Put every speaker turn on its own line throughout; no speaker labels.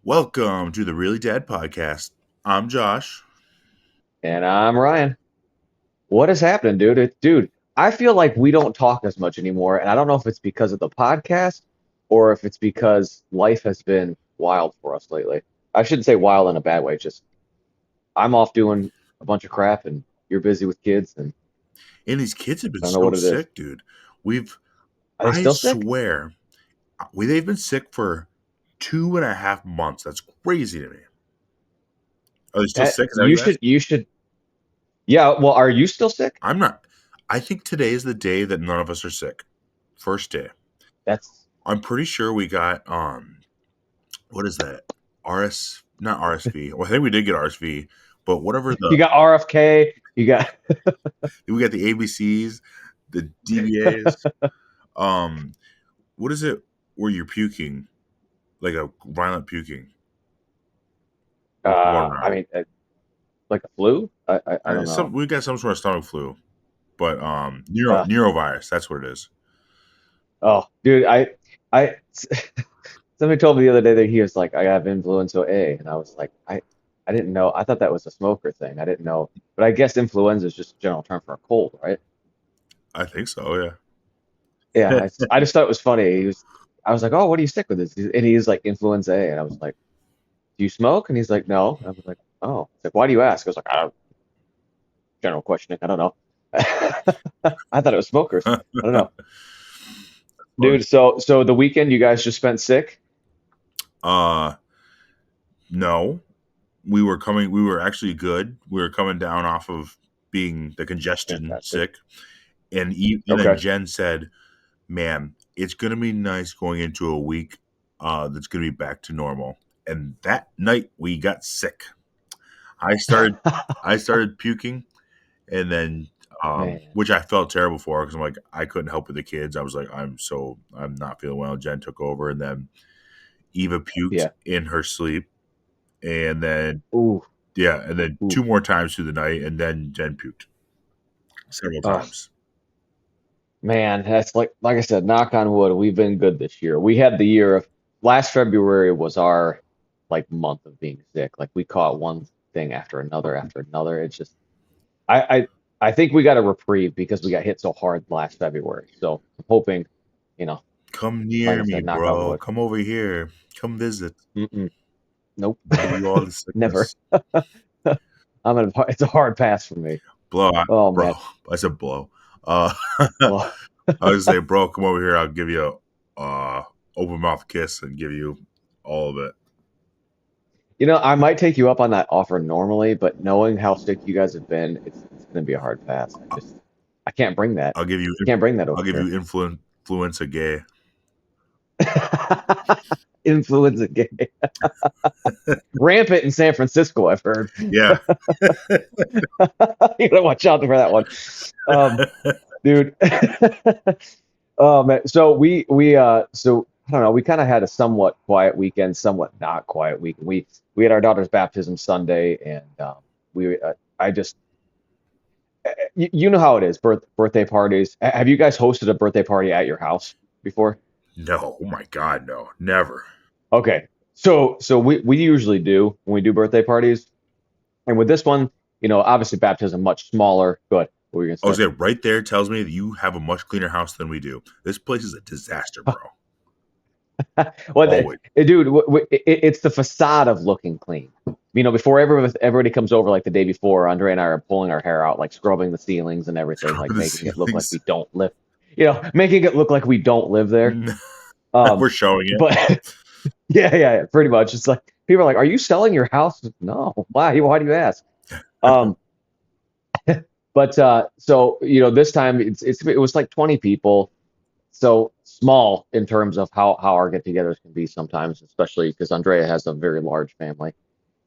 Welcome to the Really Dad Podcast. I'm Josh.
And I'm Ryan. What is happening, dude? Dude, I feel like we don't talk as much anymore, and I don't know if it's because of the podcast or if it's because life has been wild for us lately. I shouldn't say wild in a bad way, just I'm off doing a bunch of crap and you're busy with kids, and
And these kids have been
I don't know
so
what it is.
sick, dude.
Are they
I
still sick?
swear, they've been sick for 2.5 months. That's crazy to me. Are they still
That
sick? Is that what
you
you
should
asked?
you should Yeah, well, are you still sick?
I'm not. I think today is the day that none of us are sick. First day.
That's
I'm pretty sure we got, what is that? Not RSV. Well, I think we did get RSV, but whatever
you got RFK, you got
we got the ABCs, the DBAs. Um, what is it where you're puking? Like a violent puking going
I
around.
mean like a flu? I don't know.
We got some sort of stomach flu, but
Uh,
neurovirus. That's what it is.
Oh, dude, I, somebody told me the other day that he was like, I have influenza A, and I was like, I didn't know. I thought that was a smoker thing. I didn't know, but I guess influenza is just a general term for a cold, right?
I think so.
Yeah,
Yeah.
I just thought it was funny. I was like, oh, what are you sick with this? And he's like, influenza A, and I was like, do you smoke? And he's like, no. And I was like, oh, he's like, why do you ask? I was like, I don't, general questioning. I don't know. I thought it was smokers. I don't know,
Fun.
dude. So the weekend you guys just spent sick?
uh, no, we were coming. We were actually good. We were coming down off of being the congestion
Fantastic.
sick, and then
Okay.
Jen said, "Man, it's gonna be nice going into a week that's gonna be back to normal." And that night we got sick. I started I started puking, and then
Man.
which I felt terrible for because I'm like I couldn't help with the kids. I was like I'm not feeling well. Jen took over, and then Eva puked
Yeah.
in her sleep, and then
Ooh.
yeah, and then
Ooh.
two more times through the night, and then Jen puked several
Oh,
times.
man, that's like I said, knock on wood, we've been good this year. We had the year of last February was our like month of being sick. Like we caught one thing after another after another. It's just I I I think we got a reprieve because we got hit so hard last February. So I'm hoping, you know,
Come
like
near
I
me,
said, knock on
bro.
wood.
Come over here. Come visit.
Mm-mm, nope.
I'll give you all the
Never.
sickness.
It's a hard pass for me. Oh
Bro.
man.
I said blow. I
Well,
would say, bro, come over here. I'll give you a open mouth kiss and give you all of it.
I might take you up on that offer normally, but knowing how sick you guys have been, it's gonna be a hard pass. I can't bring that.
I'll give you
Can't bring that
I'll
over
give you
here.
influenza gay.
Influenza gay. Rampant in San Francisco, I've heard.
Yeah.
You gotta watch out for that one. Um, dude. Oh man. So I don't know, we kind of had a somewhat quiet weekend, somewhat not quiet weekend. We had our daughter's baptism Sunday, and we I just you know how it is, birthday parties. Have you guys hosted a birthday party at your house before?
No. Oh my God, no. Never.
Okay. So we usually do when we do birthday parties. And with this one, obviously baptism much smaller. Good. What were you
I was
gonna
saying right there tells me that you have a much cleaner house than we do. This place is a disaster, bro.
say? Well,
Always.
dude, it's the facade of looking clean. Before everybody comes over like the day before, Andre and I are pulling our hair out, like scrubbing the ceilings and everything,
Scrub
like
the
making it look like
ceilings.
we don't live, making it look like we don't live there. Um,
We're showing it.
but yeah, pretty much. It's like people are like, "Are you selling your house?" No. Why? Why do you ask? Um, but so this time it was like 20 people, so small in terms of how our get-togethers can be sometimes, especially because Andrea has a very large family.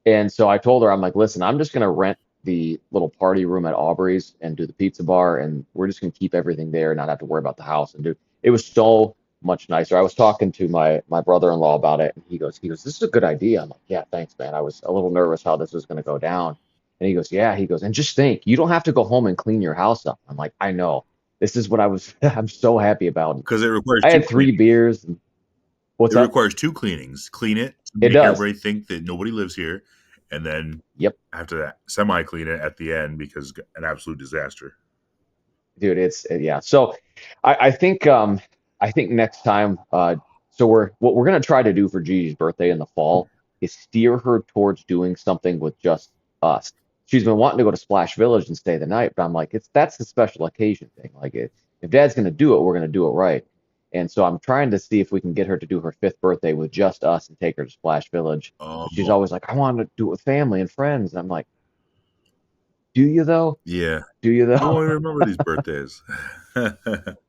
And so I told her, I'm like, listen, I'm just gonna rent the little party room at Aubrey's and do the pizza bar, and we're just gonna keep everything there and not have to worry about the house. And dude, it was so much nicer. I was talking to my brother-in-law about it, and he goes, this is a good idea. I'm like, yeah, thanks, man. I was a little nervous how this was gonna go down. And he goes, yeah. He goes, and just think, you don't have to go home and clean your house up. I'm like, I know. This is what I was. I'm so happy about.
Because it requires
I
two
had three
cleanings.
beers. And, What's
It
that?
requires two cleanings. Clean it to
It
make
does.
everybody think that nobody lives here, and then
Yep,
after that, semi-clean it at the end because it's an absolute disaster.
dude. It's yeah. So I think next time so what we're gonna try to do for Gigi's birthday in the fall is steer her towards doing something with just us. She's been wanting to go to Splash Village and stay the night, but I'm like, that's the special occasion thing. Like if Dad's gonna do it, we're gonna do it right. And so I'm trying to see if we can get her to do her fifth birthday with just us and take her to Splash Village. But she's
Oh,
always like, I want to do it with family and friends. And I'm like, do you though?
yeah.
Do you
You
though?
won't even remember these birthdays.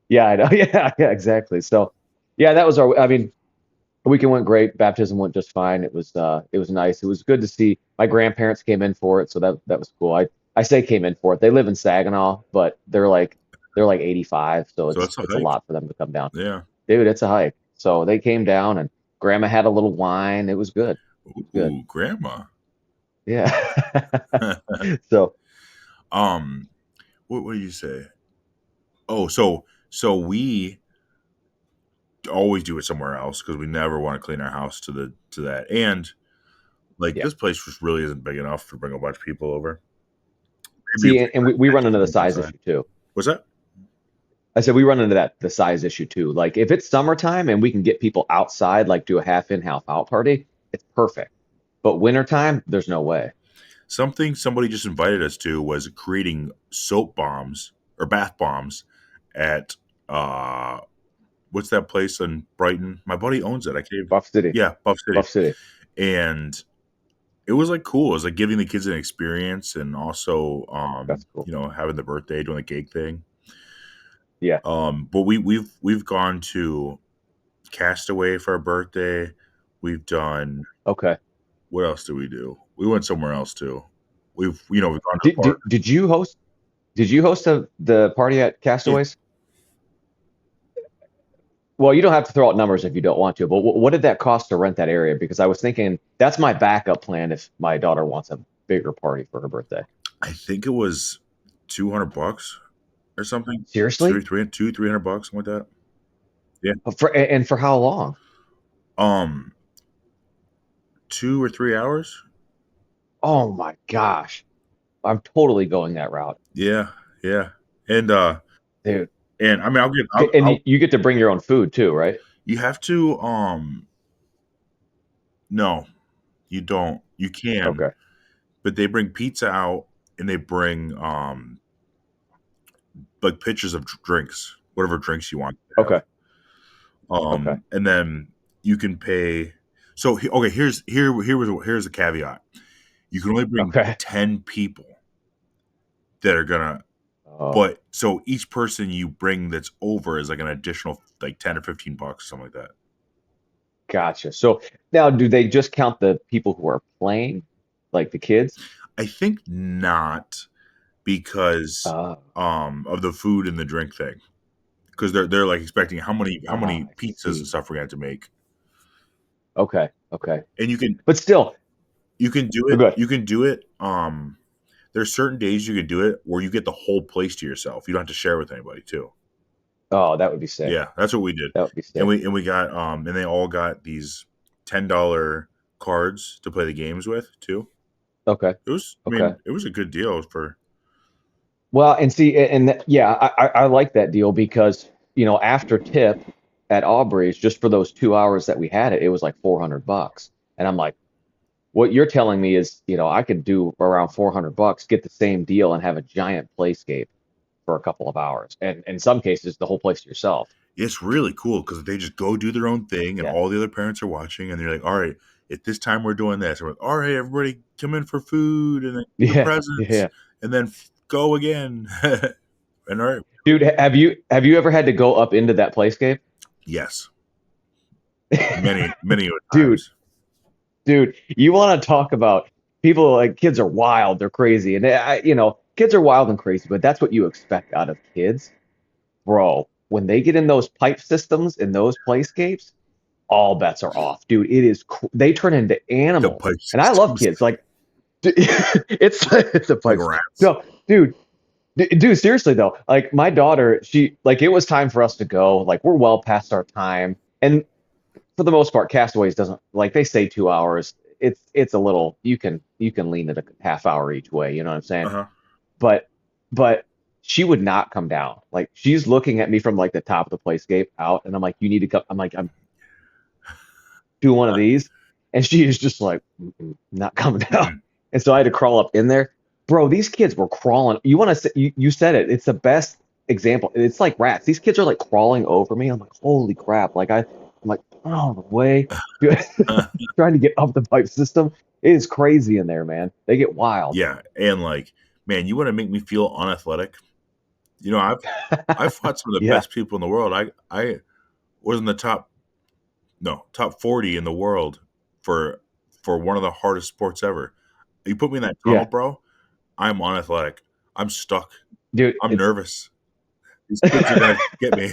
Yeah, I know. Yeah, yeah, exactly. So, yeah, that was our. I mean, the weekend went great. Baptism went just fine. It was nice. It was good to see. My grandparents came in for it, so that was cool. I say came in for it. They live in Saginaw, but they're like 85, so
So that's a
it's a
hike.
lot for them to come down.
Yeah.
Dude, it's a hike. So they came down, and Grandma had a little wine. It was good. It was good.
Ooh, grandma.
Yeah. So,
um, what did you say? Oh, so we always do it somewhere else because we never want to clean our house to that. And like
yeah.
this place just really isn't big enough to bring a bunch of people over. Maybe
See,
if
and we run into the size
outside.
issue too.
What's that?
I said we run into the size issue too. Like if it's summertime and we can get people outside, like do a half in, half out party, it's perfect. But wintertime, there's no way.
Something somebody just invited us to was creating soap bombs or bath bombs at uh what's that place in Brighton? My buddy owns it. I can't.
Buff City,
Yeah, Buff City.
Buff City.
And it was like cool. It was like giving the kids an experience and also
That's cool.
having the birthday, doing the cake thing.
Yeah.
But we've gone to Castaway for our birthday. We've done
Okay.
what else did we do? We went somewhere else too. We've gone to a park.
Did you host? Did you host the party at
Yeah,
Castaways? Well, you don't have to throw out numbers if you don't want to, but what did that cost to rent that area? Because I was thinking that's my backup plan if my daughter wants a bigger party for her birthday.
I think it was $200 or something.
Seriously?
300 bucks, something like that. Yeah.
And for how long?
Um, 2 or 3 hours.
Oh my gosh. I'm totally going that route.
Yeah, yeah. And
Dude.
and I mean,
And you get to bring your own food too, right?
you have to no, you don't. You can,
Okay.
but they bring pizza out and they bring like pitchers of drinks, whatever drinks you want to have.
Okay. Okay.
And then you can pay. So okay, here's the caveat. You can only bring
Okay.
10 people that are gonna.
Oh,
But so each person you bring that's over is like an additional like $10 or $15, something like that.
gotcha. So now do they just count the people who are playing, like the kids?
I think not because
Uh,
of the food and the drink thing. Because they're like expecting how many
I
pizzas and
see.
stuff we're gonna have to make.
Okay. Okay.
And
But still,
you can do
oh,
it.
good.
You can do it. There's certain days you could do it where you get the whole place to yourself. You don't have to share with anybody too.
Oh, that would be sick.
Yeah, that's what we did.
That would be
And
sick.
we got and they all got these $10 cards to play the games with too.
Okay.
It was I
Okay.
mean, it was a good deal for
Well, and see, yeah, I like that deal because, after tip at Aubrey's, just for those 2 hours that we had it, it was like $400. And I'm like, what you're telling me is, I could do around $400, get the same deal and have a giant playscape for a couple of hours. And in some cases, the whole place to yourself.
it's really cool because they just go do their own thing and
Yeah.
all the other parents are watching and they're like, all right, at this time we're doing this. And we're like, all right, everybody come in for food and then the
Yeah.
presents
Yeah.
and then go again. And all right,
Dude, have you ever had to go up into that playscape?
yes, many
Dude,
times.
dude, you want to talk about people like kids are wild, they're crazy. And kids are wild and crazy, but that's what you expect out of kids. Bro, when they get in those pipe systems in those playscapes, all bets are off, dude. They turn into
The
animals.
pipe
And I love
systems,
kids. Like, it's a
like
pipe.
rats.
No, dude, seriously though, like my daughter, she like it was time for us to go. Like we're well past our time, and for the most part, Castaways doesn't like they say 2 hours. It's a little you can lean it a half hour each way. You know what I'm saying?
Uh-huh.
But but she would not come down. Like she's looking at me from like the top of the playscape out, and I'm like, you need to come. I'm like, I'm doing one of these, and she is just like not coming down.
Mm-mm.
And so I had to crawl up in there. Bro, these kids were crawling. You want to say you said it. It's the best example. It's like rats. These kids are like crawling over me. I'm like, holy crap! I'm like, oh the way, trying to get up the pipe system. It is crazy in there, man. They get wild.
Yeah, and like, man, you want to make me feel unathletic? I've fought some of the
Yeah,
best people in the world. I was in the top 40 in the world for one of the hardest sports ever. You put me in that tunnel,
yeah,
bro. I'm unathletic. I'm stuck.
dude.
I'm
It's
nervous. These kids are gonna get me.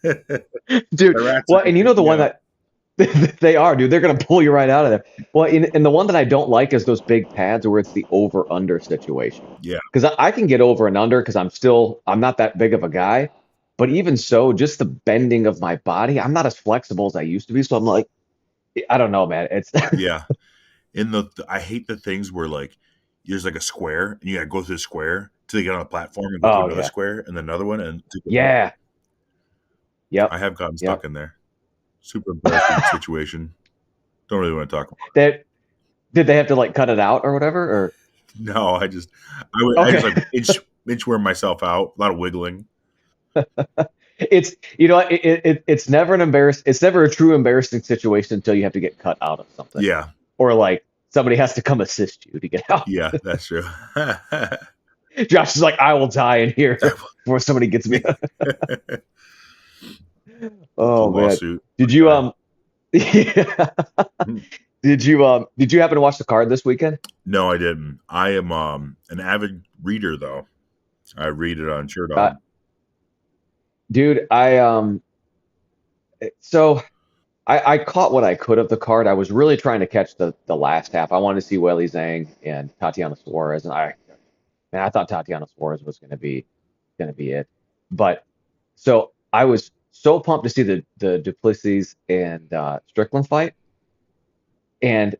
The
dude.
rats are
Well,
gonna
and you know
take
the
me
one
out.
that they are, dude. They're gonna pull you right out of there. Well, and the one that I don't like is those big pads where it's the over under situation.
Yeah,
Because I can get over and under because I'm not that big of a guy. But even so, just the bending of my body, I'm not as flexible as I used to be. So I'm like, I don't know, man. It's
yeah. I hate the things where like there's like a square and you gotta go through the square till you get on the platform and go through
oh
another
yeah,
square and then another one and to get up.
yeah, yep,
I have gotten
yep.
stuck in there. Super embarrassing situation. Don't really want to talk about
That did they have to like cut it out or whatever? Or
it. No, I just
okay,
like inchworm myself out. A lot of wiggling.
it's it's never an it's never a true embarrassing situation until you have to get cut out of something
Yeah,
or like somebody has to come assist you to get out.
yeah, that's true.
Josh is like, I will die in here before somebody gets me.
The
Oh man,
lawsuit.
did you yeah. Did you happen to watch the card this weekend?
No, I didn't. I am an avid reader though. I read it on
Uh,
SureDog.
dude, so I caught what I could of the card. I was really trying to catch the last half. I wanted to see Weili Zhang and Tatiana Suarez, and I thought Tatiana Suarez was gonna be it. But so I was so pumped to see the Duplessis and Strickland fight, and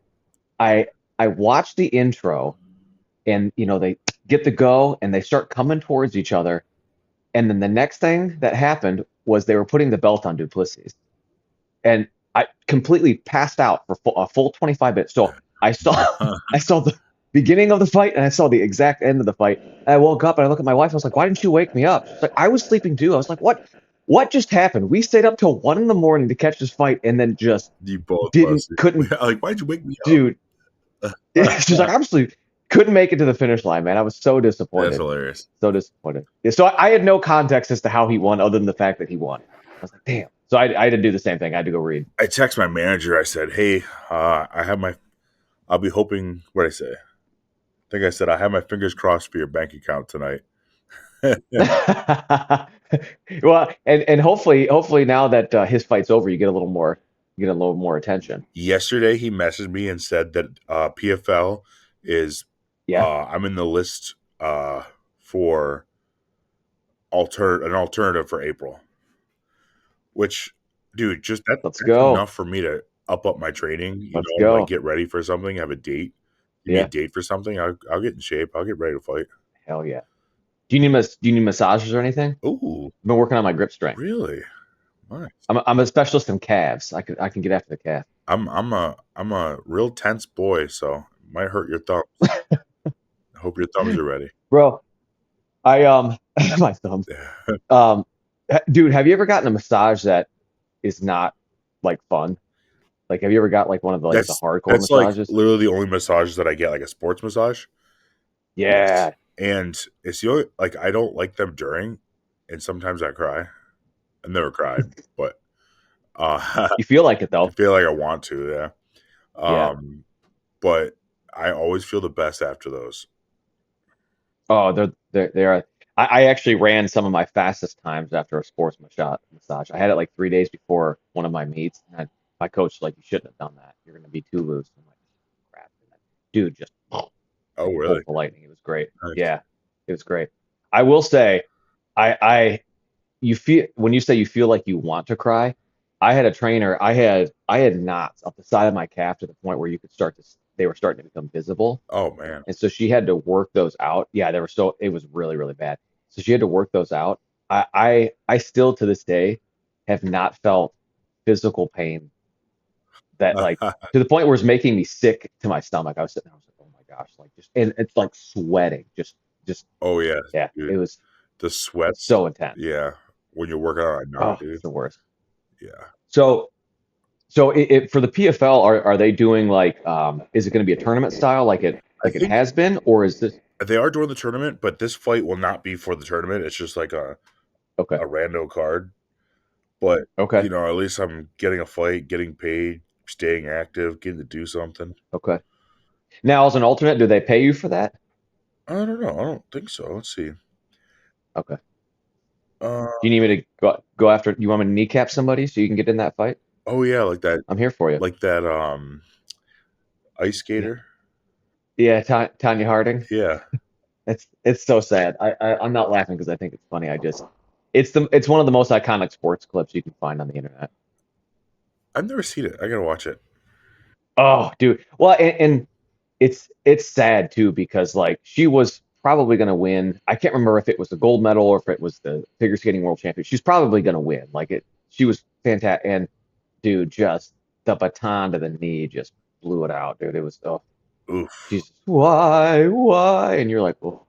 I I watched the intro, and they get the go, and they start coming towards each other, and then the next thing that happened was they were putting the belt on Duplessis, and I completely passed out for a full 25 minutes. So I saw I saw the beginning of the fight and I saw the exact end of the fight. And I woke up and I looked at my wife. I was like, "Why didn't you wake me up?" She's like, "I was sleeping too." I was like, "What? What just happened? We stayed up till 1 in the morning to catch this fight and then just
You both
didn't
busted.
couldn't,
Like, why'd you wake me
dude."
up?
She's like, "I'm sleeping." Couldn't make it to the finish line, man. I was so
That's
disappointed.
hilarious.
So disappointed. Yeah, so I had no context as to how he won other than the fact that he won. I was like, damn. So I had to do the same thing. I had to go read.
I text my manager. I said, "Hey, I'll be hoping." What I say? I think I said I have my fingers crossed for your bank account tonight.
Well, and hopefully now that his fight's over, you get a little more attention.
Yesterday, he messaged me and said that PFL is
Yeah,
I'm in the list for an alternative for April. Which, dude, just
let's
that's
go.
enough for me to up my training.
Let's
Like
go.
get ready for something, have a date. Give me a
Yeah,
date for something. I'll get in shape. I'll get ready to fight.
hell yeah. Do you need massages or anything?
Ooh,
I've been working on my grip strength.
really? Nice.
I'm a specialist in calves. I can get after the calf.
I'm a real tense boy, so it might hurt your thumbs. I hope your thumbs are ready.
Bro, I my thumbs. Um, dude, have you ever gotten a massage that is not like fun? Like, have you ever got like one of the hardcore
That's like
massages?
literally the only massages that I get, like a sports massage. Yes.
Yeah,
And it's the only like I don't like them during, and sometimes I cry. I've never cried, but I
you feel like it though.
feel like I want to, yeah.
Yeah.
But I always feel the best after those.
Oh, they are. I actually ran some of my fastest times after a sports massage. I had it like 3 days before one of my meets. And my coach was like, "You shouldn't have done that. You're going to be too loose." I'm like, "Crap." And dude, just
Oh,
bolt
really?
of lightning. It was great.
Nice.
Yeah, it was great. I will say, I you feel when you say you feel like you want to cry. I had a trainer. I had knots up the side of my calf to the point where you could start to they were starting to become visible.
Oh man.
And so she had to work those out. Yeah, they were so it was really, really bad. So she had to work those out. I still to this day have not felt physical pain that like to the point where it's making me sick to my stomach. I was sitting there, I was like, oh my gosh, like just and it's like sweating. Just
Oh yeah,
yeah,
dude.
it was
The sweats.
so intense.
Yeah. When you're working out, I know,
Oh,
dude.
it's the worst.
Yeah.
So for the PFL, are they doing like is it going to be a tournament style
I
like it
think
has been, or is this
they are doing the tournament, but this fight will not be for the tournament. It's just like
okay?
a rando card. But
Okay,
at least I'm getting a fight, getting paid, staying active, getting to do something.
okay. Now, as an alternate, do they pay you for that?
I don't know. I don't think so. Let's see.
Okay.
Uh,
Do you need me to go after? You want me to kneecap somebody so you can get in that fight?
oh yeah, like that,
I'm here for you.
ice
Yeah,
skater.
yeah. Tanya Harding.
Yeah,
It's so sad. I'm not laughing because I think it's funny. It's one of the most iconic sports clips you can find on the internet.
I've never seen it. I gotta watch it.
Oh, dude. Well, and it's sad too because like she was probably going to win. I can't remember if it was the gold medal or if it was the figure skating world champion. She's probably going to win. Like it, she was fantastic. And dude, just the baton to the knee just blew it out, dude. It was oh,
Oof.
she's just, why? And you're like, oh,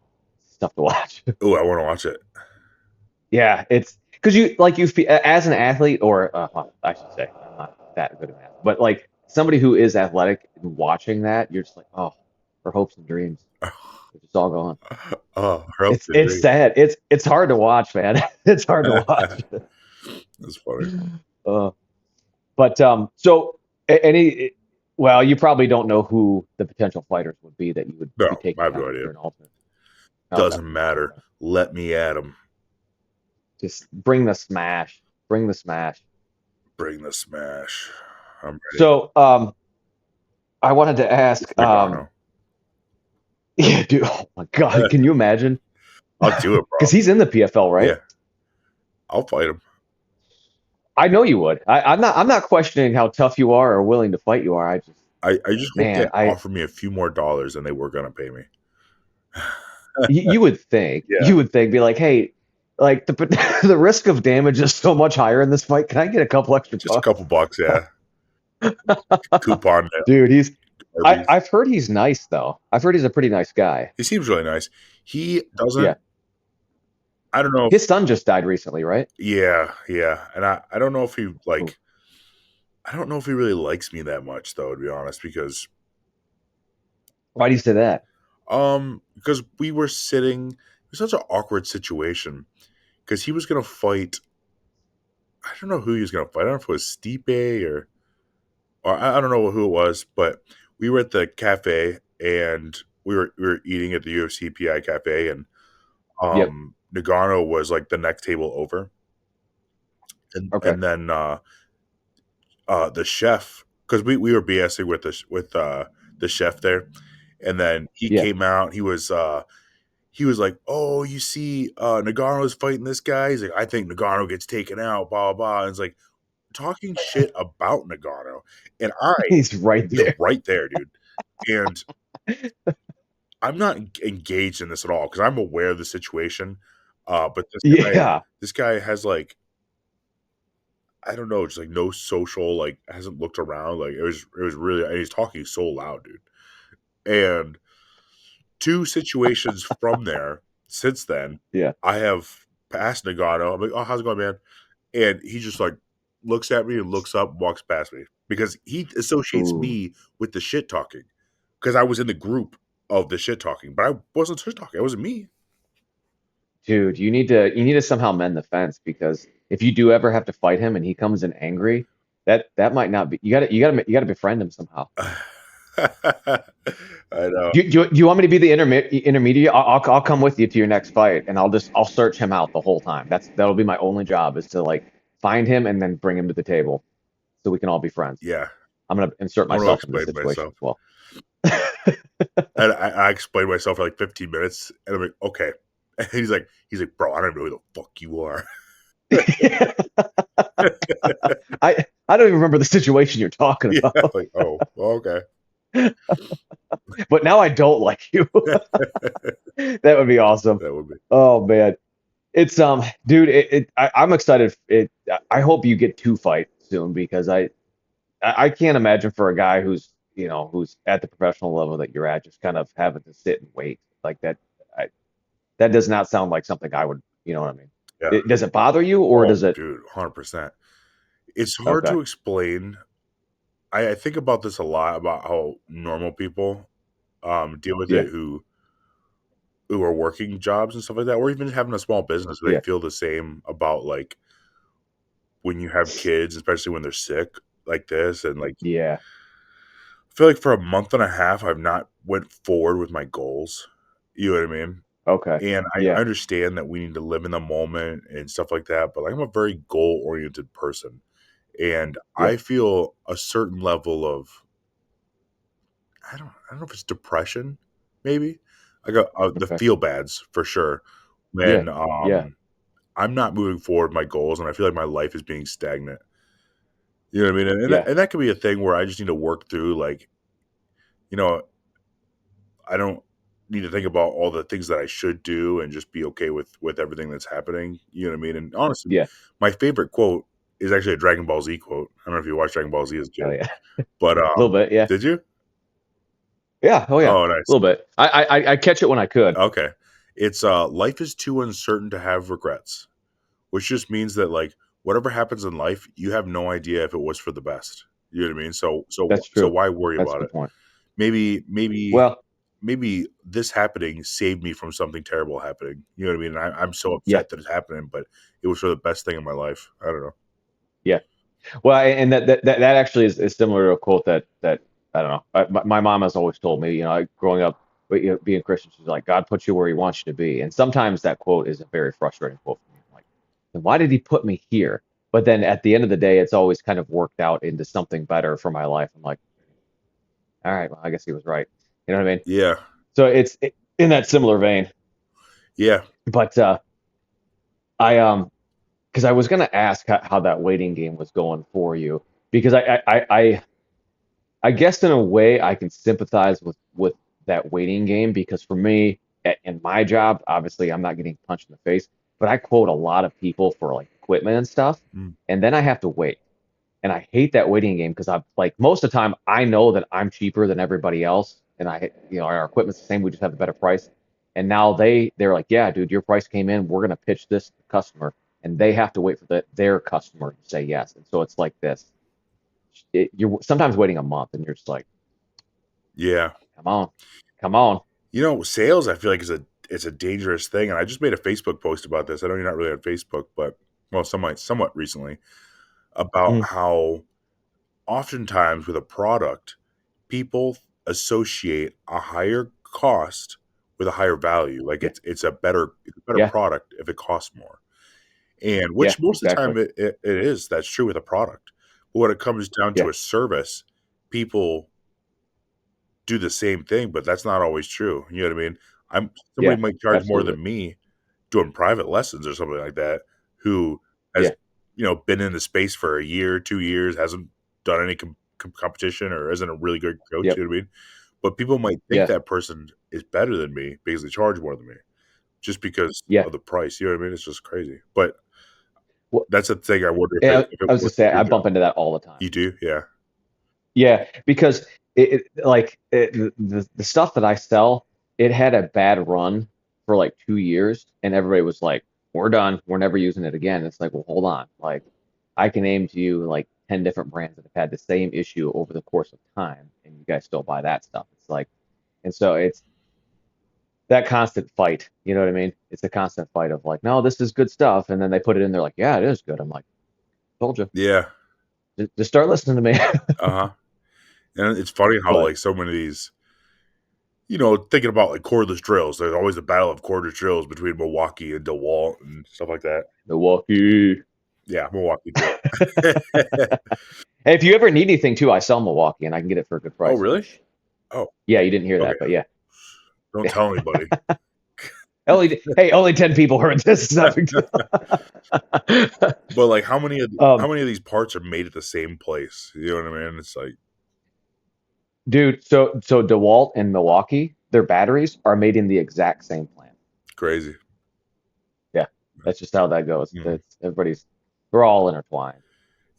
it's tough to watch.
Oh, I want to watch it.
Yeah, it's because you like you as an athlete, or well, I should say, I'm not that good at math, but like somebody who is athletic and watching that, you're just like, oh, her hopes and dreams, they're just all gone.
Oh, her hopes and
It's
dreams.
sad. It's hard to watch, man. It's hard to watch.
That's funny.
Uh, but so any, well, you probably don't know who the potential fighters would be that you would be
No, I
taking
have no
on if
idea.
you're an alternate. Okay,
Doesn't matter.
okay.
Let me at him.
Just bring the smash. Bring the smash.
Bring the smash. I'm ready.
So I wanted to ask,
Nagano.
yeah, dude, oh my God, can you imagine?
I'll do it,
Because
bro.
he's in the PFL, right?
Yeah, I'll fight him.
I know you would. I'm not questioning how tough you are or willing to fight you are. I just,
I just hope they
man, I
offer me a few more dollars than they were gonna pay me.
you would think,
Yeah,
be like, hey, like the the risk of damage is so much higher in this fight. Can I get a couple extra
just a
bucks?
couple bucks. Yeah, coupon at
Dude,
Arby's.
I've heard he's nice though. I've heard he's a pretty nice guy.
He seems really nice. He
Yeah.
doesn't. I don't know if.
His son just died recently, right?
Yeah, yeah, and I don't know if he
Ooh.
like. I don't know if he really likes me that much though, to be honest,
Why do you say that?
because we were sitting. It was such an awkward situation because he was gonna fight. I don't know who he was gonna fight. I don't know if it was Stipe or I don't know who it was, but we were at the cafe and we were eating at the UFC PI cafe, and
Yep.
Nagano was like the next table over,
Okay.
and then the chef, because we were BSing with the chef there, and then he
Yeah.
came out. He was like, "Oh, you see, Nagano's fighting this guy." He's like, "I think Nagano gets taken out." Blah blah blah. And it's like talking shit about Nagano, and
He's right
he's
there.
right there, dude. And I'm not engaged in this at all because I'm aware of the situation. But
Yeah.
this guy has like, I don't know, just like no social, like hasn't looked around. Like it was really, and he's talking so loud, dude. And two situations from there since then,
Yeah.
I have passed Nagano. I'm like, "Oh, how's it going, man?" And he just like looks at me and looks up, and walks past me because he associates
Ooh.
me with the shit talking because I was in the group of the shit talking, but I wasn't shit talking. It wasn't me.
Dude, you need to somehow mend the fence because if you do ever have to fight him and he comes in angry, that might not be you gotta befriend him somehow.
I know.
Do you want me to be the intermediate? I'll come with you to your next fight and I'll search him out the whole time. That'll be my only job is to like find him and then bring him to the table so we can all be friends.
Yeah,
I'm gonna insert
I want to
myself into the
explain
situation
myself.
as well.
And I explained myself for like 15 minutes, and I'm like, okay. And he's like, bro, I don't know who the fuck you are.
I don't even remember the situation you're talking
Yeah,
about,
like, oh, well, okay.
but now I don't like you. That would be awesome.
That would be.
Oh man, it's dude, I'm excited. I hope you get to fight soon because I can't imagine for a guy who's at the professional level that you're at, just kind of having to sit and wait like that. I, that does not sound like something I would. You know what I mean?
Yeah.
Does it bother you or
Oh,
does it?
dude, 100%. It's hard
Okay.
to explain. I think about this a lot about how normal people deal with
Yeah.
it who are working jobs and stuff like that, or even having a small business. They
Yeah.
feel the same about like when you have kids, especially when they're sick like this. And like,
Yeah.
I feel like for a month and a half, I've not went forward with my goals. You know what I mean?
Okay.
And I
Yeah.
understand that we need to live in the moment and stuff like that, but I'm a very goal oriented person. And
Yeah.
I feel a certain level of I don't know if it's depression, maybe. I got the
Okay.
feel bads for sure
Yeah.
when
Yeah.
I'm not moving forward with my goals and I feel like my life is being stagnant. You know what I mean?
Yeah.
And that could be a thing where I just need to work through like, you know, I don't need to think about all the things that I should do and just be okay with everything that's happening. You know what I mean? And honestly,
Yeah.
my favorite quote is actually a Dragon Ball Z quote. I don't know if you watched Dragon Ball Z as a
Oh
kid,
yeah.
but
A little bit. Yeah.
did you?
Yeah. Oh yeah. A
Oh, nice.
little bit. I catch it when I could.
Okay. It's life is too uncertain to have regrets, which just means that like whatever happens in life, you have no idea if it was for the best. You know what I mean?
That's
So
true.
why worry
That's a
about
good
it?
point.
Maybe
Well,
maybe this happening saved me from something terrible happening. You know what I mean? And I'm so
yeah.
upset that it's happening, but it was for the best thing in my life. I don't know.
Yeah. Well, and that actually is similar to a quote that I don't know. My mom has always told me, growing up, being Christian, she's like, God puts you where He wants you to be, and sometimes that quote is a very frustrating quote for me. I'm like, then why did He put me here? But then at the end of the day, it's always kind of worked out into something better for my life. I'm like, all right, well, I guess He was right. You know what I mean?
Yeah,
So in that similar vein.
yeah,
But I because I was gonna ask how that waiting game was going for you because I guess in a way I can sympathize with that waiting game because for me in my job, obviously I'm not getting punched in the face, but I quote a lot of people for like equipment and stuff,
mm,
and then I have to wait. And I hate that waiting game because I'm like most of the time I know that I'm cheaper than everybody else, and our equipment's the same, we just have a better price. And now they're like, yeah, dude, your price came in, we're gonna pitch this to the customer, and they have to wait for their customer to say yes. And so it's like this you're sometimes waiting a month and you're just like,
yeah.
come on, come on.
You know, sales I feel like is a dangerous thing, and I just made a Facebook post about this. I know you're not really on Facebook, but well, somewhat recently about
Mm,
how oftentimes with a product, people associate a higher cost with a higher value. Like
yeah,
it's a better
yeah,
product if it costs more. And
yeah,
which most of the
exactly.
time it is. That's true with a product. But when it comes down to
Yeah,
a service, people do the same thing, but that's not always true. You know what I mean? I'm somebody
yeah,
might charge more
absolutely.
than me doing private lessons or something like that, who has,
Yeah,
been in the space for a year, 2 years, hasn't done any competition or isn't a really good coach,
yep,
you know what I mean? But people might think
yeah,
that person is better than me because they charge more than me just because
yeah.
of the price, you know what I mean? It's just crazy. But
Well,
that's a thing I wonder
yeah,
if it
I was
works
just
with
saying,
your
I bump
job.
into that all the time.
You do? Yeah.
Yeah, because the stuff that I sell, it had a bad run for like 2 years, and everybody was like, "We're done. We're never using it again." It's like, well, hold on. Like, I can name to you like 10 different brands that have had the same issue over the course of time, and you guys still buy that stuff. It's like, and so it's that constant fight. You know what I mean? It's a constant fight of like, no, this is good stuff, and then they put it in there like, yeah, it is good. I'm like, told you.
Yeah.
Just start listening to me.
Uh-huh. And it's funny how,
But
like, so many of these thinking about, like, cordless drills, there's always a battle of cordless drills between Milwaukee and DeWalt and stuff like that.
Milwaukee.
Yeah, Milwaukee do it.
Hey, if you ever need anything too, I sell Milwaukee and I can get it for a good
Oh,
price.
really? Oh,
Yeah, you didn't hear
okay.
that, but yeah.
Don't tell anybody.
Only 10 people heard this. It's not a big deal.
But like, how
Um,
many of these parts are made at the same place? You know what I mean? It's like
dude, so DeWalt and Milwaukee, their batteries are made in the exact same plant.
crazy.
Yeah, that's just how that goes.
Mhm.
It's we're all intertwined.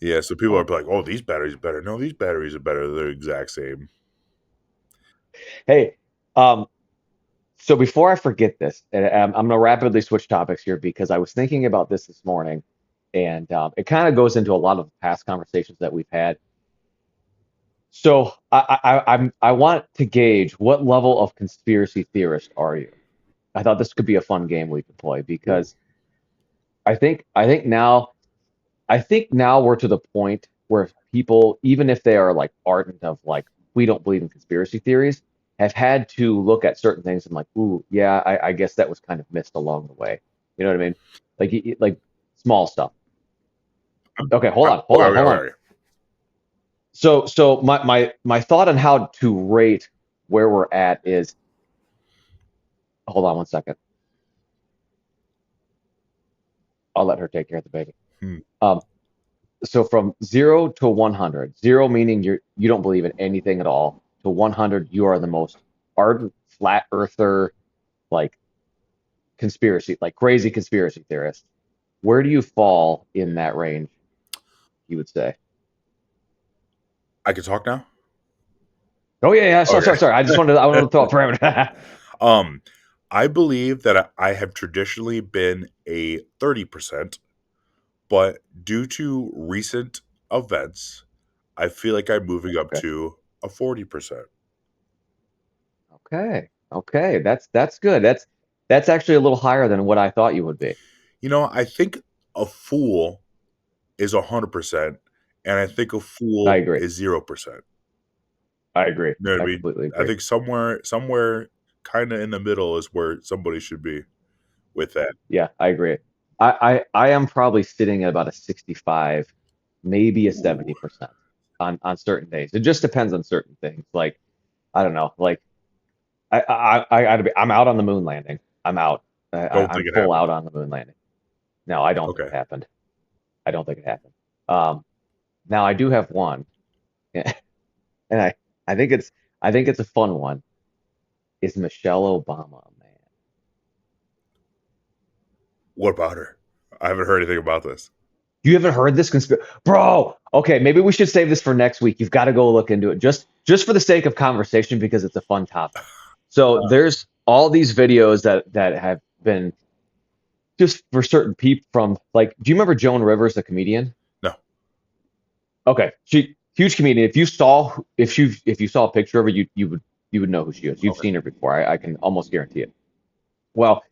Yeah, so people are
Um,
like, "Oh, these batteries are better." No, these batteries are better. They're the exact same.
hey, um, so before I forget this, and I'm gonna rapidly switch topics here because I was thinking about this morning, and it kind of goes into a lot of past conversations that we've had. So I want to gauge what level of conspiracy theorist are you? I thought this could be a fun game we could play
Ooh.
because I think now we're to the point where people, even if they are like ardent of like we don't believe in conspiracy theories, have had to look at certain things and like, ooh, yeah, I guess that was kind of missed along the way. You know what I mean? Like small stuff. Okay,
Okay, okay,
hold on.
okay.
So my thought on how to rate where we're at is, hold on one second. I'll let her take care of the baby.
Hmm.
Um, so from 0 to 100, 0 meaning you don't believe in anything at all, to 100 you are the most ardent flat earther, like like crazy conspiracy theorist. Where do you fall in that range? You would say.
I can talk now.
Oh yeah.
Okay.
Sorry. I wanted to throw a parameter.
Um, I believe that I have traditionally been a 30%, but due to recent events, I feel like I'm moving up
Okay.
to a 40%.
Okay. That's good. That's actually a little higher than what I thought you would be.
You know, I think a fool is 100%, and I think a
I
fool
agree.
is 0%.
I agree.
You know what I
I
mean?
completely
I
agree.
think somewhere kind of in the middle is where somebody should be with that.
Yeah, I agree. I am probably sitting at about a 65, maybe a
Ooh.
70% on certain days. It just depends on certain things. Like, I don't know. Like I'm out on the moon landing. I'm out.
Don't
I'm
think it
full
happened.
out on the moon landing. No, I don't think it
Okay.
happened. I don't think it happened. Um, Now I do have one, and I think it's a fun one. Is Michelle Obama, man?
What about her? I haven't heard anything about this.
You haven't heard this conspiracy, bro? Okay, maybe we should save this for next week. You've got to go look into it just for the sake of conversation because it's a fun topic. So there's all these videos that have been just for certain people from like. Do you remember Joan Rivers, the comedian?
No.
Okay, she huge comedian. If you saw a picture of her, you would know who she is. You've
Okay.
seen her before. I can almost guarantee it. Well,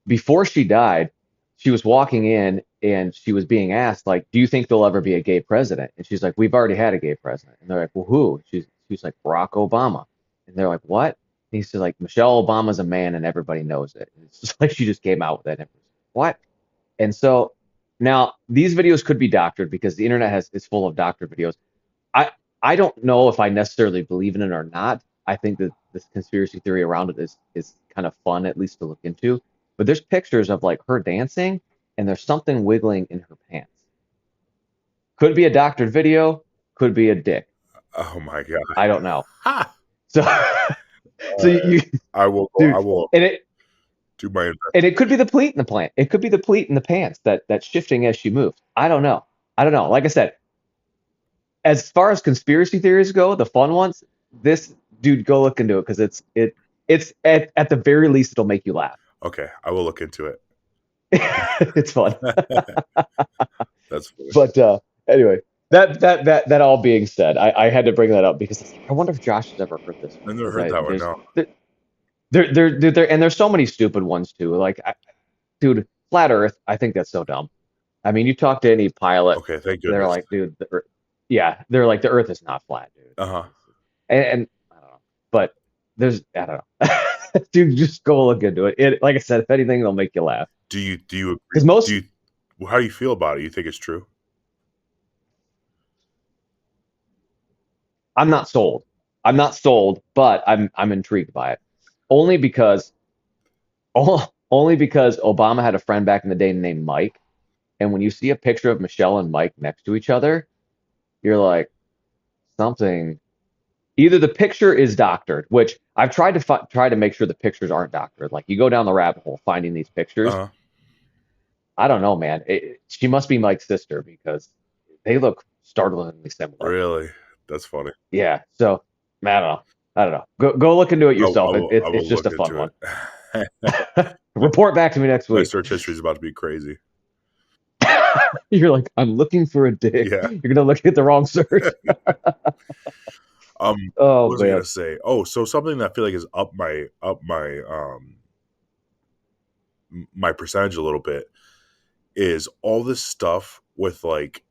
before she died, she was walking in and she was being asked, like, do you think there'll ever be a gay president? And she's like, we've already had a gay president. And they're like, well, who? She's like, Barack Obama. And they're like, what? And he's like, Michelle Obama's a man and everybody knows it. And it's just like she just came out with that. What? And so now these videos could be doctored because the internet is full of doctored videos. I I don't know if I necessarily believe in it or not. I think that this conspiracy theory around it is kind of fun, at least to look into. But there's pictures of like her dancing, and there's something wiggling in her pants. Could be a doctored video, could be a dick.
Oh my god.
I don't know.
Ha!
So so you
I will go, I
dude,
will
and it
do my
and it could be the pleat in the plant. It could be the pleat in the pants that's shifting as she moves. I don't know. I don't know. Like I said, as far as conspiracy theories go, the fun ones, this dude, go look into it because it's at the very least it'll make you laugh.
Okay, I will look into it.
It's fun.
That's funny.
But anyway, that all being said, I had to bring that up because I wonder if Josh has ever heard this
I
one
never
because
heard
I
that one. No.
and there's so many stupid ones too. Like, dude, flat Earth. I think that's so dumb. I mean, you talk to any pilot,
Okay, thank
they're
goodness.
like, dude, yeah, they're like the Earth is not flat, dude.
Uh huh.
And I don't know, but I don't know. Dude, just go look into it. Like I said, if anything, it'll make you laugh.
Do you agree?
Because
Do
most,
you How do you feel about it? You think it's true?
I'm not sold. But I'm intrigued by it. Only because, only because Obama had a friend back in the day named Mike, and when you see a picture of Michelle and Mike next to each other, you're like something. Either the picture is doctored, which I've tried to try to make sure the pictures aren't doctored. Like you go down the rabbit hole finding these pictures.
Uh-huh.
I don't know, man. She must be Mike's sister because they look startlingly similar.
Really? That's funny.
Yeah. So I don't know. I don't know. Go look into it yourself.
I
It's
will
just
look
a fun
into
one.
it.
Report back to me next
My
week.
search history is about to be crazy.
You're like, I'm looking for a dick.
Yeah.
You're gonna look at the wrong search.
What
Oh
was I gonna
man.
say? Oh, so something that I feel like is my percentage a little bit is all this stuff with like,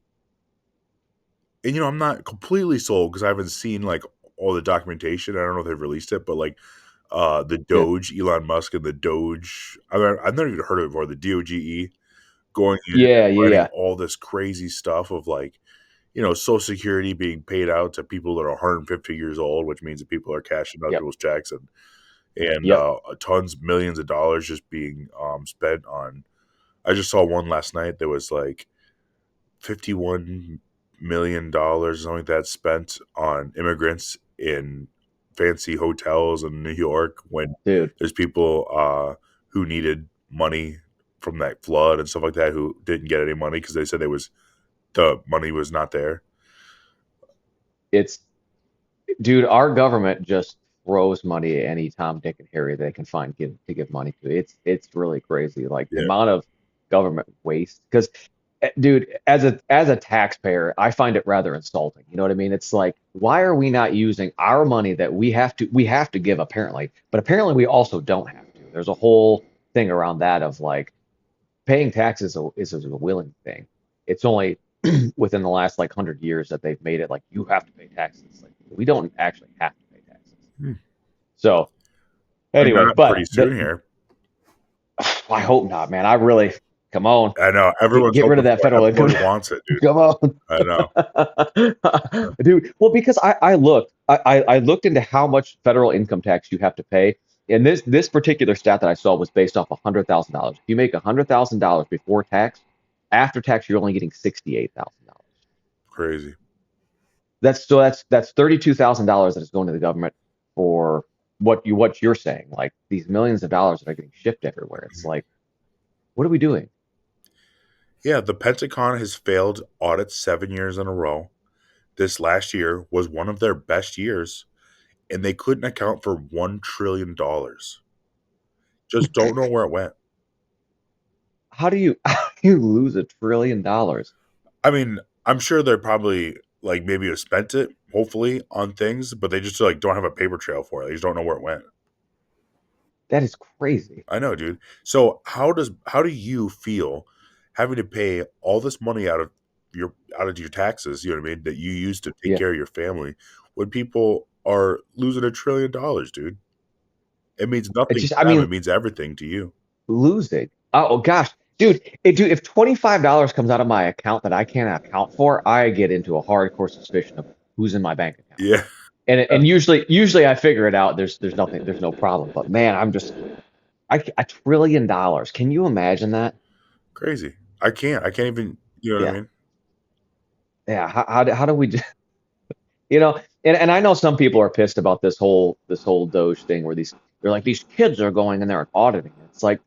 and I'm not completely sold because I haven't seen like all the documentation. I don't know if they've released it, but like the
Yeah.
Doge, Elon Musk and the Doge. I've never even heard of it before. The DOGE going in and
Yeah. Yeah.
writing
Yeah.
all this crazy stuff of like, Social Security being paid out to people that are 150 years old, which means that people are cashing out
Yep.
people's checks and
Yep.
tons, millions of dollars just being spent on. I just saw one last night that was like $51 million, something like that, spent on immigrants in fancy hotels in New York when
Dude.
there's people who needed money from that flood and stuff like that who didn't get any money because they said the money was not there.
It's dude, our government just throws money at any Tom, Dick, and Harry they can find to give money to. It's really crazy, like the
Yeah.
amount of government waste. Because, dude, as a taxpayer, I find it rather insulting. You know what I mean? It's like, why are we not using our money that we have to give apparently, but apparently we also don't have to. There's a whole thing around that of like paying taxes is a willing thing. It's only within the last like 100 years that they've made it like you have to pay taxes. Like we don't actually have to pay taxes.
Hmm.
So
Why
anyway,
not pretty
but
soon here?
I hope not, man. I really come on,
I know
get,
everyone's
get rid of
hoping
that
for it.
federal income.
Everyone wants it, dude.
Come on,
I know.
dude. Well, because I looked into how much federal income tax you have to pay, and this particular stat that I saw was based off $100,000. If you make $100,000 before tax, after tax you're only getting $68,000.
Crazy.
That's $32,000 that is going to the government for what you're saying, like these millions of dollars that are getting shipped everywhere. It's like, what are we doing?
Yeah, the Pentagon has failed audits 7 years in a row. This last year was one of their best years, and they couldn't account for $1 trillion. Just don't know where it went.
How do you lose $1 trillion?
I mean, I'm sure they're probably like maybe have spent it, hopefully, on things, but they just like don't have a paper trail for it. They just don't know where it went.
That is crazy.
I know, dude. So how do you feel having to pay all this money out of your taxes, you know what I mean, that you use to take
Yeah,
care of your family when people are losing $1 trillion, dude? It means
it's
nothing
just,
to
I
them.
mean,
It means everything to you.
losing. Oh gosh, dude, if $25 comes out of my account that I can't account for, I get into a hardcore suspicion of who's in my bank account.
Yeah.
And usually I figure it out. There's nothing, there's no problem. But man, $1 trillion. Can you imagine that?
Crazy. I can't even, you know what I
Yeah,
mean?
yeah. How do we do, and I know some people are pissed about this whole Doge thing where they're like these kids are going in there and auditing it. It's like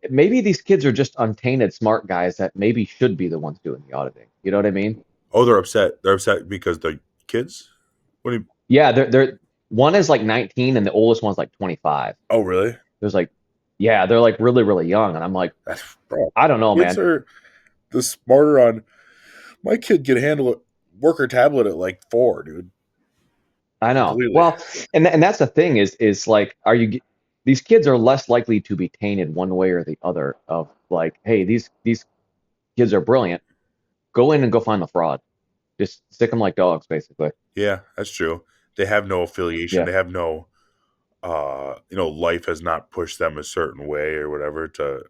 maybe these kids are just untainted smart guys that maybe should be the ones doing the auditing. You know what I mean?
Oh, they're upset. They're upset because the kids? What do you
Yeah, they're one is like 19 and the oldest one's like 25.
Oh, really?
There's like, yeah, they're like really, really young. And I'm like,
That's bro.
I don't know,
Kids
man.
are the smarter on my kid can handle it worker tablet at like 4, dude.
I know.
Completely.
Well, and that's the thing is like, these kids are less likely to be tainted one way or the other of like, hey, these kids are brilliant. Go in and go find the fraud. Just stick them like dogs, basically.
Yeah, that's true. They have no affiliation.
Yeah,
They have no life has not pushed them a certain way or whatever to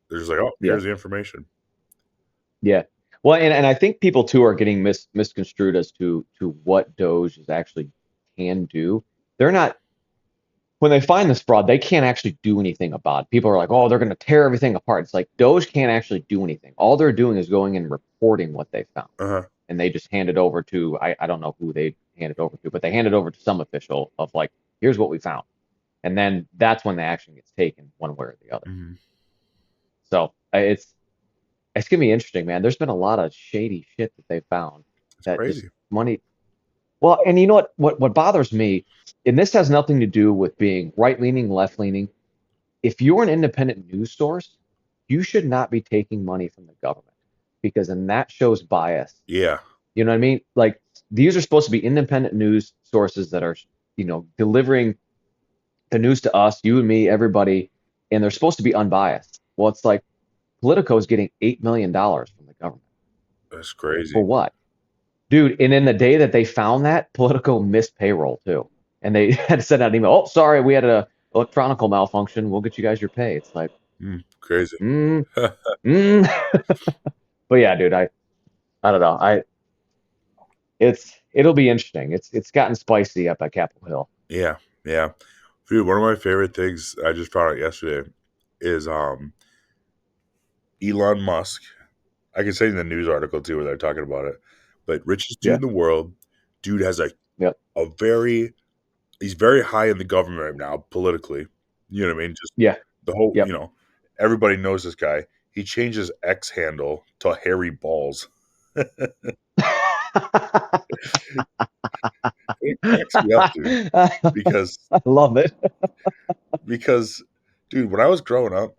they're just like, "Oh,
yeah,
here's the information."
yeah. Well, and I think people too are getting misconstrued as to what Doge is actually can do. They're not. when they find this fraud, they can't actually do anything about it. People are like, oh, they're going to tear everything apart. It's like Doge can't actually do anything. All they're doing is going and reporting what they found.
Uh-huh.
And they just hand it over to, I don't know who they hand it over to, but they hand it over to some official of like, here's what we found. And then that's when the action gets taken one way or the other.
Mm-hmm.
So it's gonna be interesting, man. There's been a lot of shady shit that they found
It's
that just
crazy.
money. Well, and you know what bothers me, and this has nothing to do with being right leaning, left leaning. If you're an independent news source, you should not be taking money from the government because then that shows bias.
Yeah.
You know what I mean? Like these are supposed to be independent news sources that are, delivering the news to us, you and me, everybody, and they're supposed to be unbiased. Well, it's like Politico is getting $8 million from the government
That's
for
crazy.
what? Dude, and in the day that they found that, Politico missed payroll too. And they had to send out an email. Oh, sorry, we had a electronical malfunction. We'll get you guys your pay. It's like,
Crazy.
mm, mm. But yeah, dude, I don't know. It'll be interesting. It's gotten spicy up at Capitol Hill.
Yeah. Yeah. Dude, one of my favorite things I just found out yesterday is Elon Musk. I can say in the news article too where they're talking about it. But richest dude
Yeah.
in the world, dude has
Yep.
a very he's very high in the government right now politically. You know what I mean? Just
Yeah.
the whole,
Yep.
everybody knows this guy. He changed his X handle to Hairy Balls. It cracks me up, dude, because
I love it.
because dude, when I was growing up,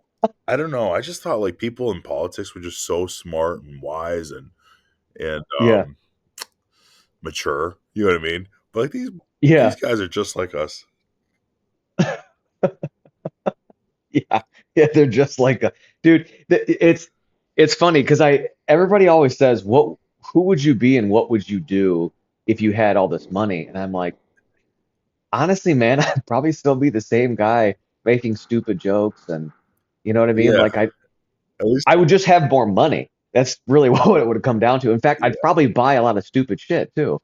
I don't know, I just thought like people in politics were just so smart and wise and
Yeah.
mature. You know what I mean? But like these
Yeah.
guys are just like us.
Yeah. Yeah. They're just like a dude. It's funny because everybody always says, who would you be and what would you do if you had all this money? And I'm like, honestly, man, I'd probably still be the same guy making stupid jokes and you know what I mean?
Yeah,
Like
at least
I would just have more money. That's really what it would have come down to. In fact, I'd
yeah,
probably buy a lot of stupid shit too.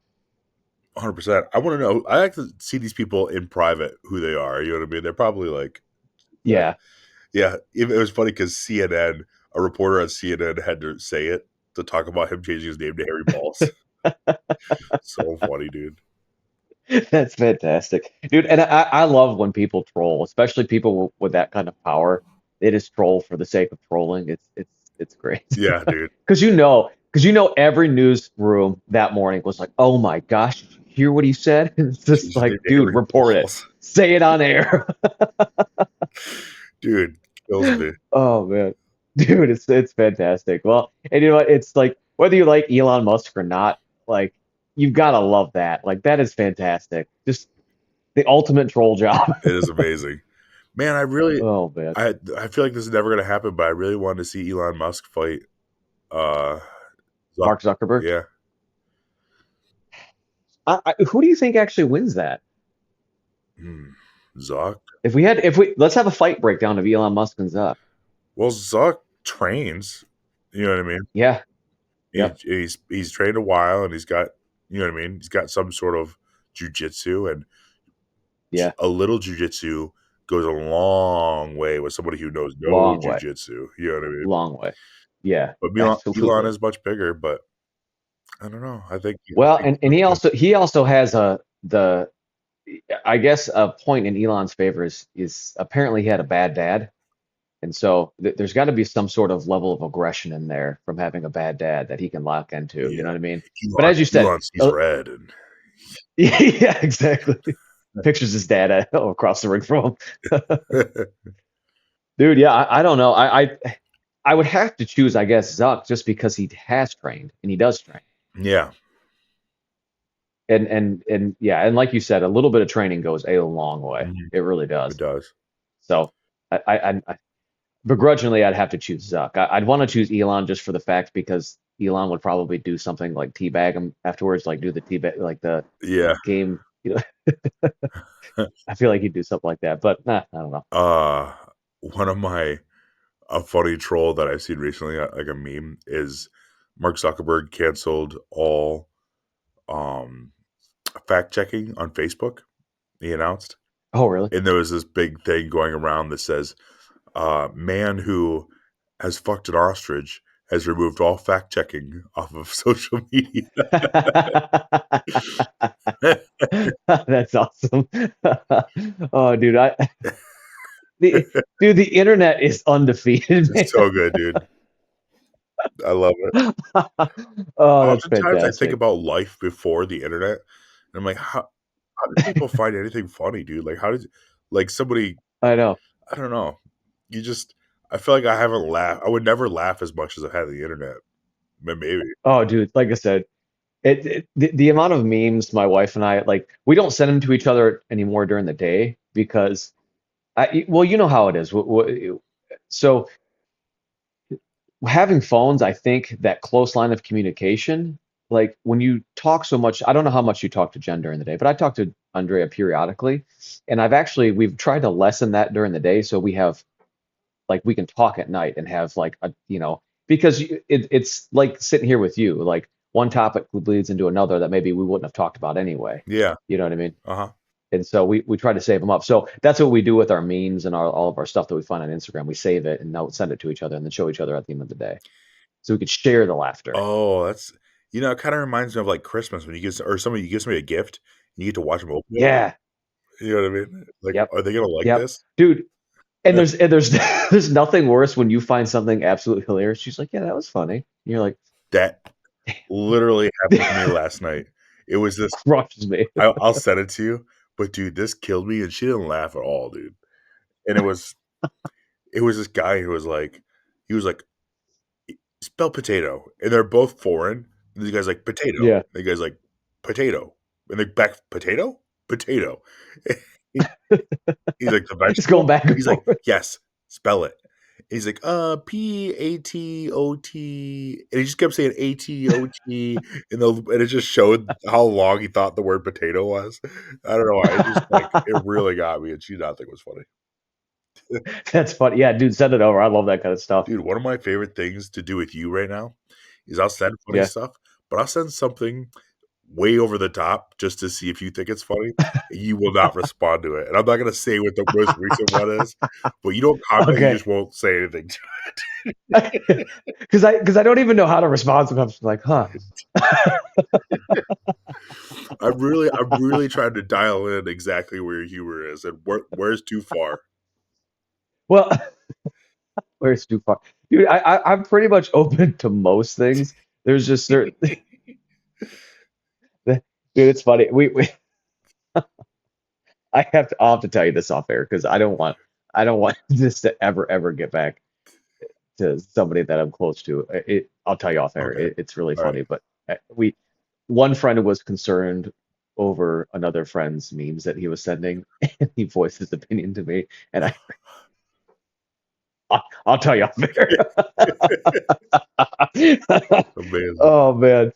100%. I want to know. I like to see these people in private who they are. You know what I mean? They're probably like, uh,
Yeah.
yeah. It was funny because CNN, a reporter at CNN, had to say it to talk about him changing his name to Harry Balls. So funny, dude.
That's fantastic, dude. And I love when people troll, especially people with that kind of power. They just troll for the sake of trolling. It's great
Yeah, dude.
because every newsroom that morning was like, oh my gosh, did you hear what he said? It's
Changed
just
his name
like,
to
dude,
Harry
report it,
Balls.
say it on air.
Dude, kills me.
Oh man, dude, it's fantastic. Well, and you know what? It's like whether you like Elon Musk or not, like you've got to love that. Like that is fantastic. Just the ultimate troll job.
It is amazing. Man,
Oh man,
I feel like this is never gonna happen, but I really wanted to see Elon Musk fight uh Zuck.
Mark Zuckerberg.
Yeah.
Who do you think actually wins that?
Hmm. Zuck.
If we let's have a fight breakdown of Elon Musk and Zuck.
Well, Zuck trains. You know what I mean?
Yeah. Yep.
He's trained a while, and he's got, you know what I mean. He's got some sort of jujitsu, and
Yeah.
a little jujitsu goes a long way with somebody who knows no
Long way.
jujitsu. You know what I mean?
Long way. Yeah.
But Elon
Absolutely.
is much bigger, but I don't know. I
Well,
think
and
Zuck wins.
he also has the I guess a point in Elon's favor is apparently he had a bad dad. And so there's got to be some sort of level of aggression in there from having a bad dad that he can lock into. You know
Yeah,
what I mean? But as you said,
Elon sees red, and
yeah, exactly. Pictures his dad across the ring from him. Dude, yeah, I don't know. I would have to choose, I guess, Zuck just because he has trained and he does train.
yeah,
And yeah, and like you said, a little bit of training goes a long way.
mhm,
It really
it
does.
does.
So I begrudgingly, I'd have to choose Zuck. I'd want to choose Elon just for the fact because Elon would probably do something like teabag him afterwards, like do the teabag, like the
Yeah.
game. I feel like he'd do something like that, but nah, I don't know.
uh, One of my a funny troll that I've seen recently, like a meme, is Mark Zuckerberg canceled all um fact checking on Facebook. He announced.
Oh, really?
And there was this big thing going around that says, "Man who has fucked an ostrich has removed all fact checking off of social media."
That's awesome. Oh, dude, the dude, the internet is undefeated,
It's
man.
so good, dude. I love it.
Oh, that's
Oftentimes, I think
fantastic.
about life before the internet, and I'm like, how did people find anything funny, dude? Like, how did like somebody?
I know.
I don't know. You just, I feel like I haven't laughed. I would never laugh as much as I've had on the internet. Maybe.
Oh, dude, like I said, the amount of memes my wife and I like, we don't send them to each other anymore during the day because well, you know how it is. So having phones, I think that close line of communication, like when you talk so much, I don't know how much you talk to Jen during the day, but I talk to Andrea periodically, and we've tried to lessen that during the day, so we have like we can talk at night and have like because it's like sitting here with you, like one topic bleeds into another that maybe we wouldn't have talked about anyway.
Yeah.
You know what I mean?
Uh-huh.
And so we try to save them up. So that's what we do with our memes and all of our stuff that we find on Instagram. We save it and now send it to each other and then show each other at the end of the day, so we could share the laughter.
Oh, that's, it kind of reminds me of like Christmas when you give or somebody you give somebody a gift and you get to watch them open it.
Yeah.
You know what I mean? Like,
Yep.
are they gonna like
Yep.
this?
Dude. And there's there's nothing worse when you find something absolutely hilarious. She's like, yeah, that was funny. And you're like,
That literally happened to me last night. It was this.
crushes me.
I'll send it to you, but dude, this killed me, and she didn't laugh at all, dude. And it was this guy who was like, he was like, spell potato, and they're both foreign. And the guy's like potato.
Yeah.
The guy's like potato, and they back potato, potato. He's like the
Just going
vegetable.
back and
He's like,
forth.
yes, spell it. He's like, P-A-T-O-T, and he just kept saying A-T-O-T, and it just showed how long he thought the word potato was. I don't know why. It just like it really got me, and she did not think it was funny.
That's funny. Yeah, dude, send it over. I love that kind of stuff.
Dude, one of my favorite things to do with you right now is I'll send funny
Yeah.
stuff, but I'll send something way over the top just to see if you think it's funny. You will not respond to it, and I'm not gonna say what the most recent one is, but you don't comment. You
Okay.
just won't say anything.
Because I don't even know how to respond. Sometimes I'm like, huh.
I'm really trying to dial in exactly where your humor is and where's too far.
Well, where's too far, dude? I'm pretty much open to most things. There's just certain, dude. It's funny. I'll have to tell you this off air because I don't want this to ever get back to somebody that I'm close to. I'll tell you off air.
Okay.
It's really
All right.
funny, but one friend was concerned over another friend's memes that he was sending, and he voiced his opinion to me, and I'll tell you off air.
Amazing.
Oh man.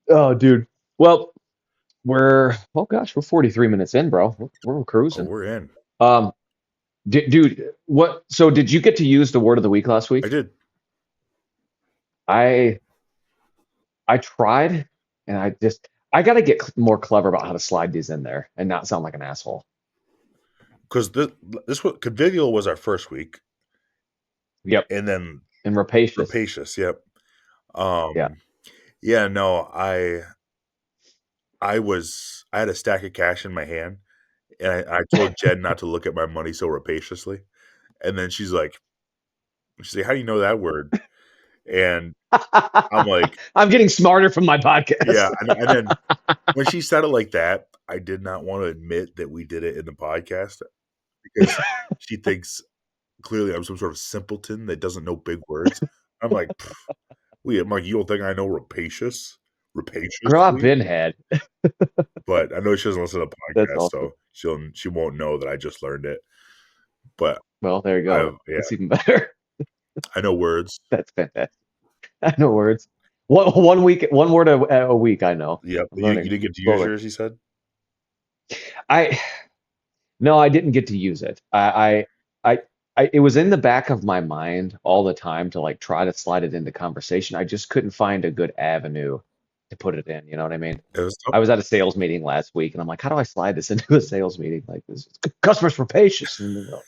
Oh dude. Well, oh gosh, we're 43 minutes in, bro. We're
Oh,
cruising.
we're in.
Um, dude, so did you get to use the word of the week last
I
week?
did.
I I tried, and I got to get more clever about how to slide these in there and not sound like an asshole.
Because this was convivial was our first week,
Yep.
and then
And rapacious.
rapacious. Yep.
Yeah.
Yeah. No. I had a stack of cash in my hand, and I told Jen not to look at my money so rapaciously, and then she's like, "How do you know that word?" And I'm like,
I'm getting smarter from my
"Yeah."
podcast.
And then when she said it like that, I did not want to admit that we did it in the podcast because she thinks clearly I'm some sort of simpleton that doesn't know big words. I'm like, I'm like, you don't think I know
Girl, I've
rapaciously?
been had.
But I know she doesn't listen to the
That's
podcast,
awesome.
so she won't know that I just learned it. But
Well, there you go.
yeah,
That's even better.
I know words.
That's fantastic. I know words. One word a week. I know.
Yep.
I'm
You
learning
didn't get to use
slowly.
yours, you said?
I No, I didn't get to use it. It was in the back of my mind all the time to like try to slide it into conversation. I just couldn't find a good avenue to put it in. You know what I mean?
It was tough.
I was at a sales meeting last week, and I'm like, how do I slide this into a sales meeting? Like, this customers rapacious. And they go,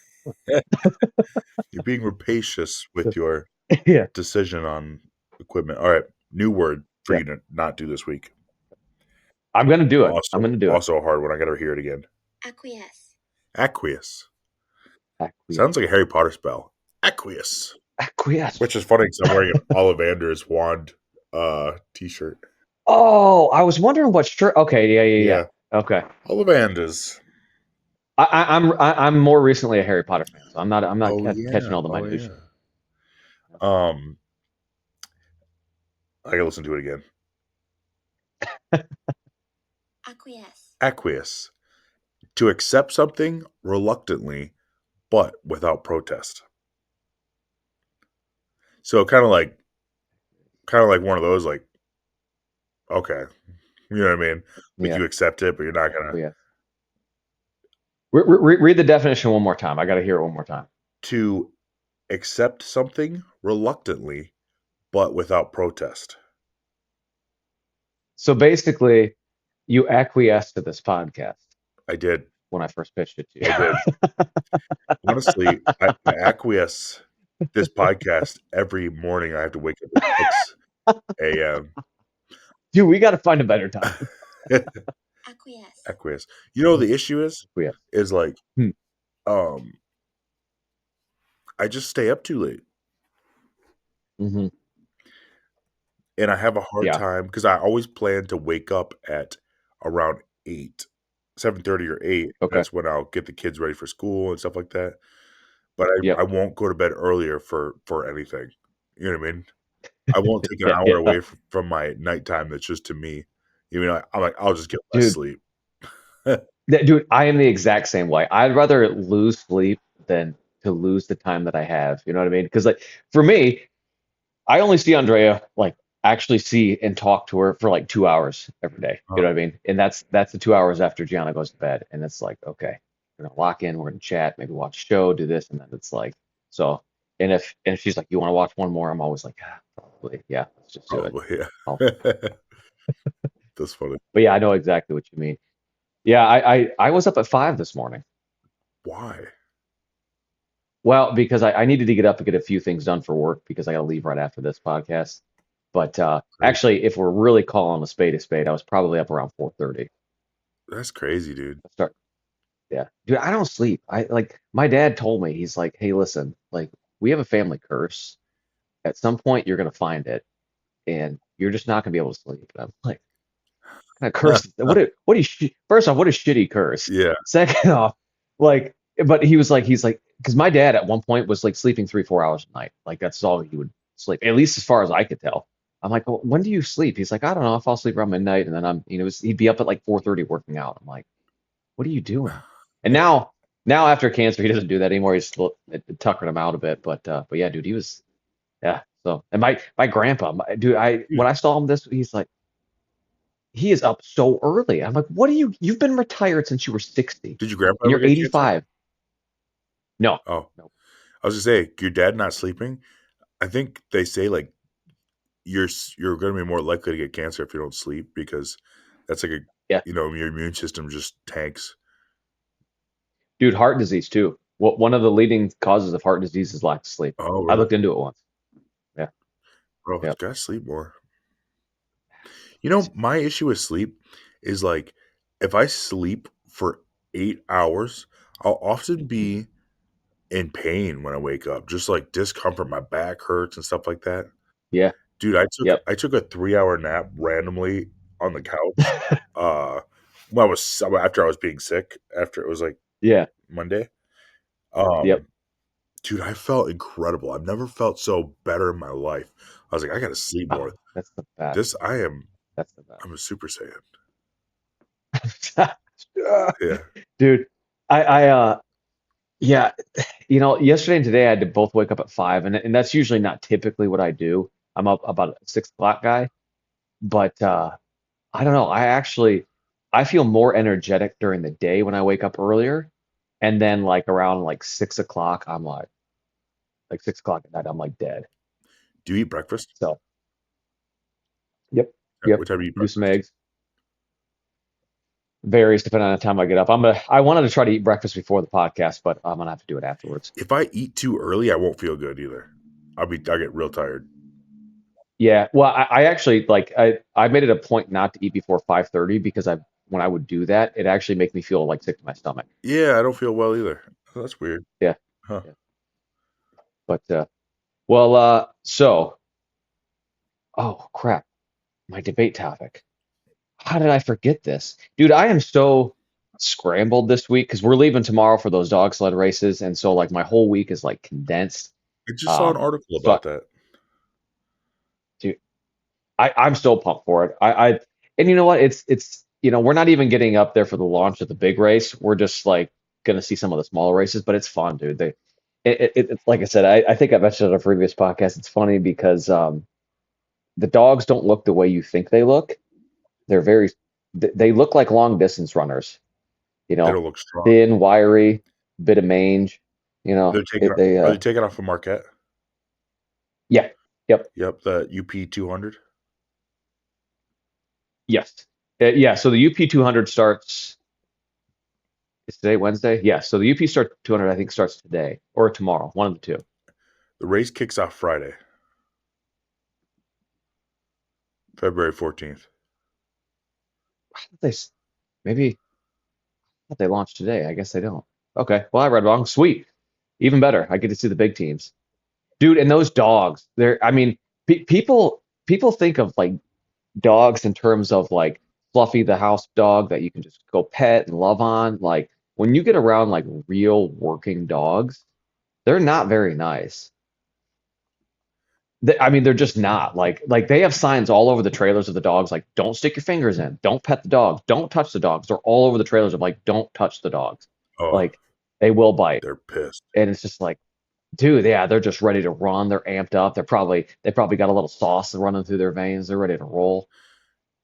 You're being rapacious with your
yeah,
decision on equipment. All right, new word for
yeah.
you to not do this week.
I'm gonna do it. I'm
Also,
gonna do it.
also a hard one. I got to hear it again.
Acquiesce.
Aqueous.
Acquiesce.
Sounds like a Harry Potter spell. Aqueous.
Acquiesce.
Which is funny because I'm wearing an Ollivander's wand t-shirt.
Oh, I was wondering what shirt. Okay, yeah. Okay.
Ollivanders.
I'm more recently a Harry Potter fan, so I'm not
Oh
catching
yeah.
all the
Oh
minutiae.
yeah. I gotta listen to it again.
Acquiesce.
Aqueous. To accept something reluctantly, but without protest. So kind of like one of those, like, okay, you know what I mean? Like
Yeah.
you accept it, but you're not gonna.
Yeah. Read the definition one more time. I got to hear it one more time.
To accept something reluctantly, but without protest.
So basically, you acquiesce to this podcast
I did.
when I first pitched it to you.
I did. Honestly, I acquiesce this podcast every morning. I have to wake up at 6 a.m.
Dude, we got to find a better time.
Acquiesce.
Acquiesce. You know the issue
Acquiesce.
is like,
Hmm.
I just stay up too late.
Mm-hmm.
And I have a hard time because I always plan to wake up at around 7:30 or 8.
Okay.
That's when I'll get the kids ready for school and stuff like that. But
Yep.
I won't go to bed earlier for anything. You know what I mean? I won't take an
Yeah,
hour
yeah.
away from my nighttime that's just to me. You know, I'm like, I'll just get less
Dude.
sleep.
Dude, I am the exact same way. I'd rather lose sleep than to lose the time that I have. You know what I mean? Because like for me, I only see Andrea like actually see and talk to her for like 2 hours every day. You know what I mean? And that's the 2 hours after Gianna goes to bed. And it's like, okay, we're gonna lock in, we're gonna chat, maybe watch a show, do this, and then it's like so. And if she's like, you want to watch one more? I'm always like, probably, yeah, let's just do it.
Probably, yeah. That's funny.
But yeah, I know exactly what you mean. Yeah, I was up at 5 this morning.
Why?
Well, because I needed to get up and get a few things done for work because I got to leave right after this podcast. But actually, if we're really calling a spade, I was probably up around 4:30.
That's crazy, dude.
Yeah, dude, I don't sleep. I like my dad told me, he's like, hey, listen, like we have a family curse. At some point, you're gonna find it, and you're just not gonna be able to sleep. And I'm like, what kind of curse? First off, what a shitty curse.
Yeah.
Second off, like, but he's like, because my dad at one point was like sleeping 3-4 hours a night. Like that's all he would sleep, at least as far as I could tell. I'm like, well, when do you sleep? He's like, I don't know. I fall asleep around midnight, and then he'd be up at like 4:30 working out. I'm like, what are you doing? And now after cancer, he doesn't do that anymore. He's tuckering him out a bit, but yeah, dude, he was, yeah. So, and my grandpa, dude, when I saw him he's like, he is up so early. I'm like, what are you've been retired since you were 60.
Did your grandpa
And
ever
you're
get cancer?
85. No.
Oh,
No.
I was gonna say, your dad not sleeping. I think they say like you're going to be more likely to get cancer if you don't sleep because that's like your immune system just tanks.
Dude, heart disease too. One of the leading causes of heart disease is lack of sleep.
Oh, really?
I looked into it once. Yeah.
Bro,
Yep.
gotta sleep more. You know, my issue with sleep is like if I sleep for 8 hours, I'll often be in pain when I wake up, just like discomfort, my back hurts and stuff like that.
Yeah.
Dude, I took a 3-hour nap randomly on the couch. After I was being sick, after it was like Monday.
Yep.
Dude, I felt incredible. I've never felt so better in my life. I was like, I gotta sleep more.
That's the best. That's the best.
I'm a Super Saiyan.
Yeah. Dude, yeah, yesterday and today I had to both wake up at 5, and that's usually not typically what I do. I'm up about a 6 o'clock guy, but I don't know. I feel more energetic during the day when I wake up earlier, and then like around like 6 o'clock, I'm like 6 o'clock at night, I'm like dead.
Do you eat breakfast?
So, yep. Yep.
What time do you eat
Do some
breakfast?
eggs. Varies depending on the time I get up. I wanted to try to eat breakfast before the podcast, but I'm gonna have to do it afterwards.
If I eat too early, I won't feel good either. I'll get real tired.
Yeah. Well, I actually like I made it a point not to eat before 5:30 because when I would do that, it actually makes me feel like sick to my stomach.
Yeah, I don't feel well either. That's weird.
Yeah.
Huh.
Yeah. But so oh crap, my debate topic. How did I forget this? Dude, I am so scrambled this week because we're leaving tomorrow for those dog sled races, and so like my whole week is like condensed.
I just saw an
Um,
article
so
about that.
dude, I'm so pumped for it. And you know what? It's we're not even getting up there for the launch of the big race. We're just like gonna see some of the smaller races, but it's fun, dude. It's like I said, I think I mentioned on a previous podcast. It's funny because the dogs don't look the way you think they look. They're they look like long distance runners. You
They
know,
don't look strong.
thin, wiry, bit of mange. You know,
Are they taking off a Marquette?
yeah, yep,
Yep, the UP 200.
yes, yeah. So the UP 200 starts. Is today Wednesday? Yeah. So the UP start 200, I think, starts today or tomorrow, one of the two.
The race kicks off Friday, February 14th.
They maybe I thought they launched today. I guess they don't. Okay. Well, I read wrong. Sweet. Even better. I get to see the big teams, dude. And those dogs. I mean, people think of like dogs in terms of like Fluffy the house dog that you can just go pet and love on. Like when you get around like real working dogs, they're not very nice. I mean, they're just not like they have signs all over the trailers of the dogs like don't stick your fingers in, don't pet the dogs, don't touch the dogs. They're all over the trailers of like don't touch the dogs.
Oh,
Like they will bite.
they're pissed.
And it's just like, dude, yeah, they're just ready to run. They're amped up. They probably got a little sauce running through their veins. They're ready to roll.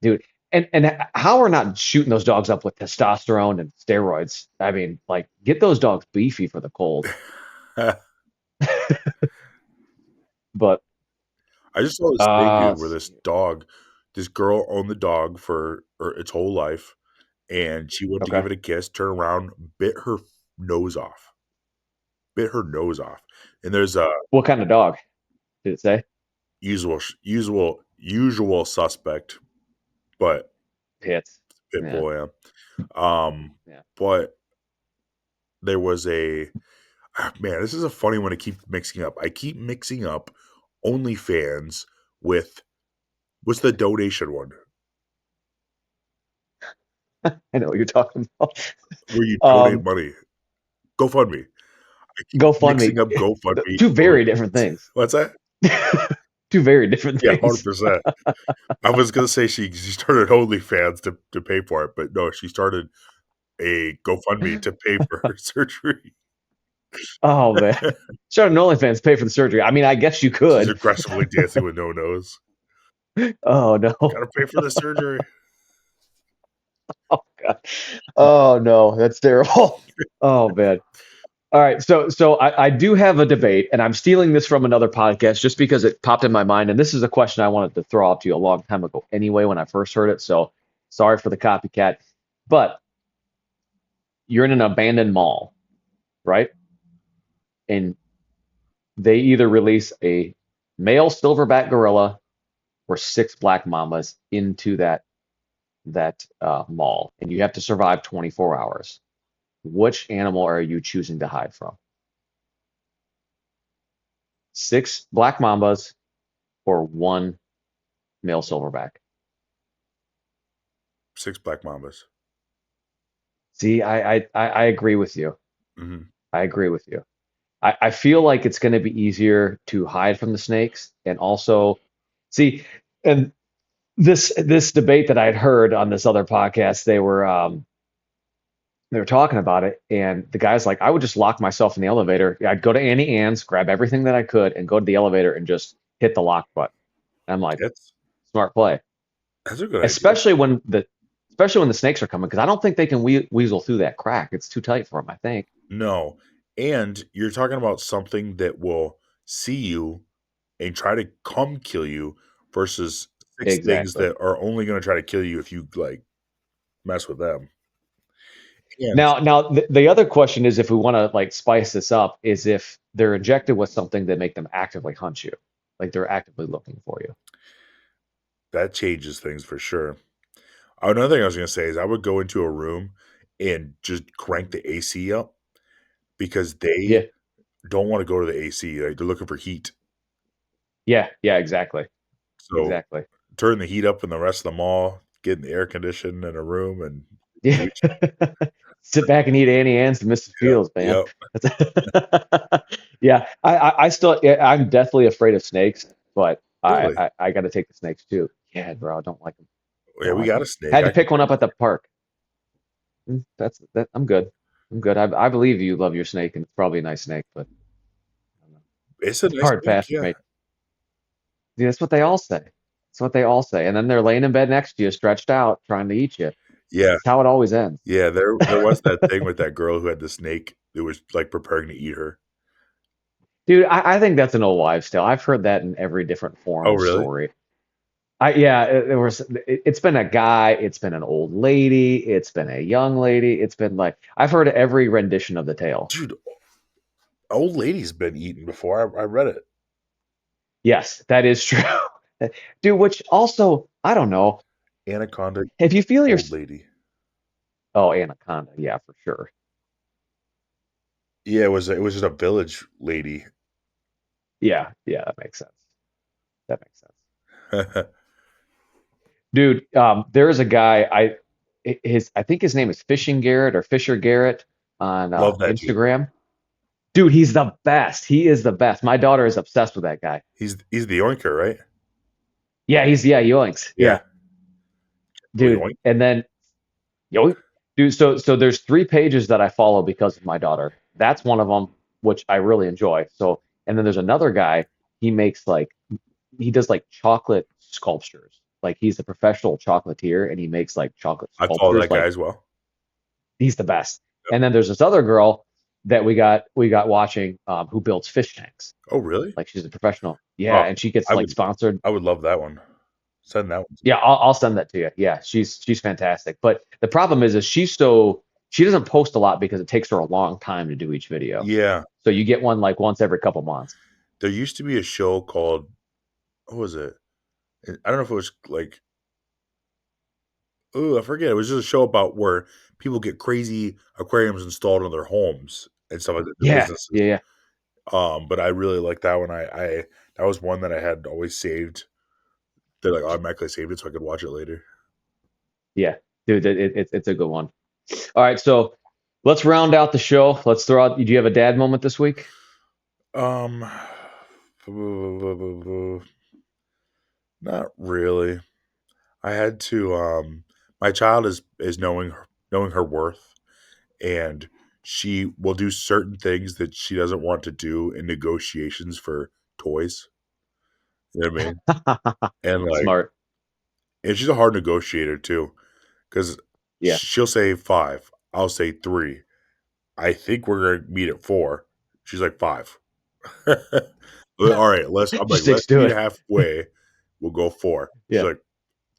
Dude. And how are not shooting those dogs up with testosterone and steroids? I mean, like get those dogs beefy for the cold. But
I just saw this thing,
uh
dude, where this girl owned the dog for its whole life, and she went to
okay.
give it a kiss, turned around, nose off, bit her nose off, and there's a
What kind of dog did it say?
usual suspect, but
Pits.
pit
Yeah.
bull, yeah.
Yeah.
But there was man, this is a funny one to keep mixing up. I keep mixing up OnlyFans with what's the donation one
I know what you're talking about.
where you donate money. GoFundMe. I keep
GoFundMe.
mixing up GoFundMe.
Two very different things.
What's that?
Two very different
Yeah,
things.
100%. I was gonna say she started OnlyFans to pay for it, but no, she started a GoFundMe to pay for her surgery.
Oh man. Started an OnlyFans pay for the surgery. I mean, I guess you
She's
could.
aggressively dancing with no nose.
Oh no.
Gotta pay for the surgery.
Oh god. Oh no, that's terrible. Oh man. All right, so I do have a debate, and I'm stealing this from another podcast just because it popped in my mind, and this is a question I wanted to throw out to you a long time ago anyway when I first heard it. So sorry for the copycat, but you're in an abandoned mall, right? And they either release a male silverback gorilla or six black mamas into that mall, and you have to survive 24 hours. Which animal are you choosing to hide from? Six black mambas or one male silverback?
6 black mambas.
See, I agree with you.
Mm-hmm.
I agree with you. I feel like it's going to be easier to hide from the snakes and also see, and this debate that I'd heard on this other podcast, they were talking about it, and the guy's like, I would just lock myself in the elevator. I'd go to Annie Ann's, grab everything that I could, and go to the elevator and just hit the lock button. And I'm like, smart play,
That's a good idea.
especially when the snakes are coming, because I don't think they can weasel through that crack. It's too tight for them, I think.
No. And you're talking about something that will see you and try to come kill you versus 6 things
Exactly.
that are only going to try to kill you if you like mess with them. And
Now the other question is, if we want to like spice this up, is if they're injected with something that make them actively hunt you, like they're actively looking for you.
that changes things for sure. Another thing I was going to say is I would go into a room and just crank the AC up because they
Yeah,
don't want to go to the AC. Like, they're looking for heat.
yeah, exactly,
So
exactly.
turn the heat up in the rest of the mall, get in the air conditioned in a room, and
Yeah. Sit back and eat Annie Ann's and Mrs.
yeah,
Fields, man.
yep,
Yeah, I still, yeah, I'm definitely afraid of snakes, but I
really.
I, I got to take the snakes too. Yeah, bro, I don't like them.
Yeah,
Don't
we
like
got
them.
a snake.
Had
I
to
can
pick one
bring
up
it.
at the park. That's that. I'm good. I'm good. I believe you love your snake, and it's probably a nice snake, but I don't know.
It's a
It's a
nice
hard
snake.
pass for
Yeah,
me. Yeah, that's what they all say. That's what they all say. And then they're laying in bed next to you, stretched out, trying to eat you.
yeah,
That's how it always ends.
yeah. There was that thing with that girl who had the snake that was like preparing to eat her.
Dude, I think that's an old wives' tale. I've heard that in every different form
Oh,
of
really?
story. Yeah, it's been a guy, it's been an old lady, it's been a young lady, it's been like I've heard every rendition of the tale.
Dude, old lady's been eaten before. I read it.
Yes, that is true. Dude, which also, I don't know.
Anaconda,
If you feel your
old lady.
oh, anaconda, yeah, for sure.
Yeah, it was just a village lady.
Yeah, that makes sense. That makes sense. Dude, there is a guy I think his name is Fishing Garrett or Fisher Garrett on
Love that dude.
Instagram. Dude, he's the best. He is the best. My daughter is obsessed with that guy.
He's the oinker, right?
Yeah, Yoinks.
Yeah.
Yeah,
Really
dude.
oink.
And then Yoink. Dude, so there's 3 pages that I follow because of my daughter. That's one of them, which I really enjoy. So, and then there's another guy, he makes like he does like chocolate sculptures. Like he's a professional chocolatier and he makes like chocolate
I follow
sculptures.
that guy
Like
as well.
he's the best.
Yep.
And then there's this other girl that we got watching who builds fish tanks.
Oh, really?
Like she's a professional. Yeah,
Oh,
and she gets
I
like
would
sponsored.
I would love that one. Send that one.
Yeah, I'll send that to you. Yeah, she's fantastic. But the problem is she doesn't post a lot because it takes her a long time to do each video.
Yeah.
So you get one like once every couple months.
There used to be a show called, what was it? I don't know if it was like, oh, I forget. It was just a show about where people get crazy aquariums installed in their homes and stuff like that, their
Yeah,
businesses.
yeah,
But I really like that one. I that was one that I had always saved. They like automatically saved it so I could watch it later.
yeah. Dude, it's a good one. All right, so let's round out the show. Let's throw out. Do you have a dad moment this week?
Um, not really. I had to. My child is knowing her worth, and she will do certain things that she doesn't want to do in negotiations for toys. You know what I mean? And like,
Smart.
and she's a hard negotiator too, because
Yeah.
she'll say 5, I'll say 3. I think we're gonna meet at 4. She's like 5. All right,
She
let's
sticks to
meet
it.
halfway. We'll go 4. She's
Yeah.
like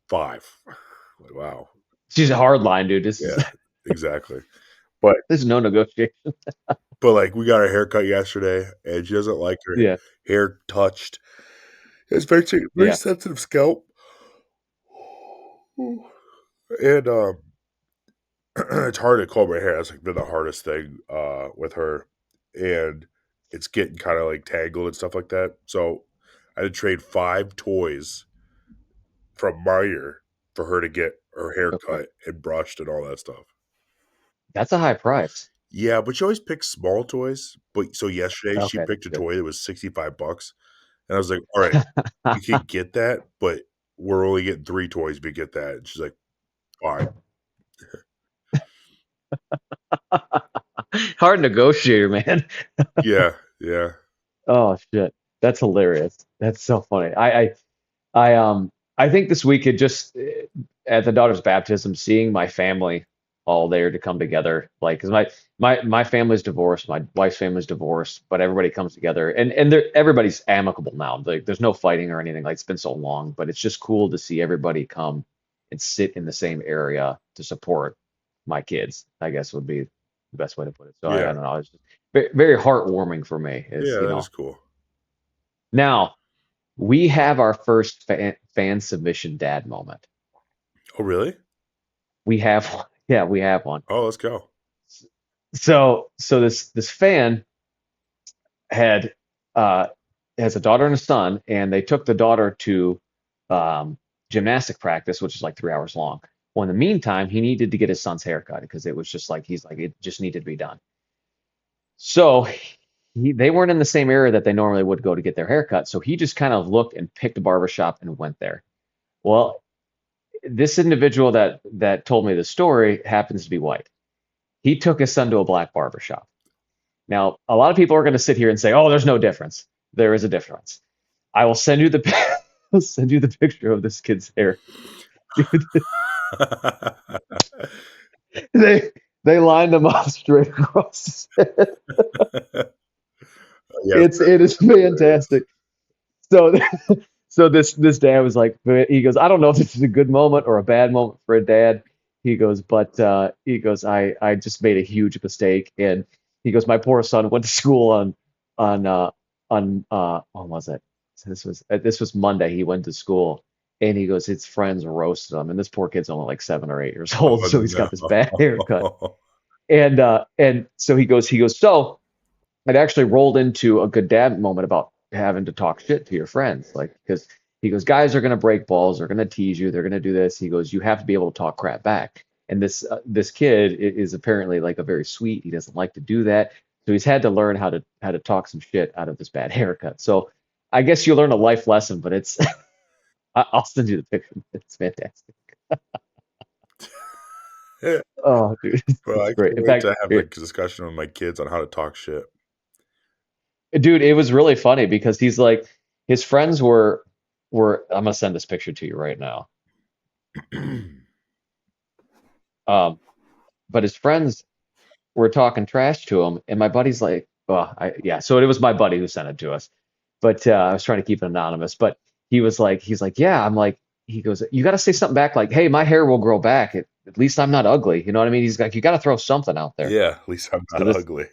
5. Like, wow.
She's a hard line, dude.
Yeah, exactly. But
There's no negotiation.
like we got her haircut yesterday, and she doesn't like her
Yeah.
hair touched. It's very
Yeah.
sensitive scalp, and it's hard to comb her hair. That's like been the hardest thing with her, and it's getting kind of like tangled and stuff like that. So I had to trade 5 toys from Meyer for her to get her hair
Okay.
cut and brushed and all that stuff.
That's a high price.
Yeah, but she always picks small toys. But so yesterday she
Okay,
picked a
that's
toy that was $65, and I was like, "All right, you
good.
can get that, but we're only getting 3 toys. But get that." And she's like, "Fine."
Hard negotiator, man.
Yeah, yeah,
Oh shit. That's hilarious. That's so funny. I think this week it just at the daughter's baptism, seeing my family all there to come together. Like, because my family's divorced, my wife's family's divorced, but everybody comes together, and everybody's amicable now. Like, there's no fighting or anything. Like, it's been so long, but it's just cool to see everybody come and sit in the same area to support my kids, I guess would be the best way to put it. So I
Yeah.
don't know. It's just very, very heartwarming for me. Is
Yeah, that is cool.
now we have our first fan submission dad moment.
Oh, really?
We have one. Yeah, we have one.
Oh, let's go.
So this fan had has a daughter and a son, and they took the daughter to gymnastic practice, which is like 3 hours long. Well, in the meantime, he needed to get his son's haircut because it was just like he's like it just needed to be done. So they weren't in the same area that they normally would go to get their haircut. So he just kind of looked and picked a barbershop and went there. Well, this individual that told me the story happens to be white. He took his son to a black barbershop. Now, a lot of people are going to sit here and say, "Oh, there's no difference." There is a difference. I will send you the I'll send you the picture of this kid's hair. Dude, they lined him up straight across his head.
Yeah,
It is fantastic. So so this dad was like, he goes, I don't know if this is a good moment or a bad moment for a dad. He goes, but he goes, I just made a huge mistake, and he goes, my poor son went to school on when was it? So this was Monday. He went to school, and he goes, his friends roasted him, and this poor kid's only like 7 or 8 years old,
oh,
so he's got this bad haircut.
no.
And so he goes, so it actually rolled into a good dad moment about having to talk shit to your friends, like, because he goes, guys are gonna break balls, they're gonna tease you, they're gonna do this. He goes, you have to be able to talk crap back. And this kid is apparently like a very sweet. He doesn't like to do that, so he's had to learn how to talk some shit out of this bad haircut. So I guess you learn a life lesson, but it's I'll send you the picture. It's fantastic. Oh, dude,
Bro,
it's
I
great.
can't
In
wait
fact,
to have a discussion with my kids on how to talk shit.
dude, it was really funny because he's like, his friends were. I'm gonna send this picture to you right now. Um, but his friends were talking trash to him, and my buddy's like, well, yeah. So it was my buddy who sent it to us, but I was trying to keep it anonymous. But he's like, yeah. I'm like, he goes, you got to say something back, like, hey, my hair will grow back. At least I'm not ugly. You know what I mean? He's like, you got to throw something out there.
Yeah, at least I'm
So
not ugly.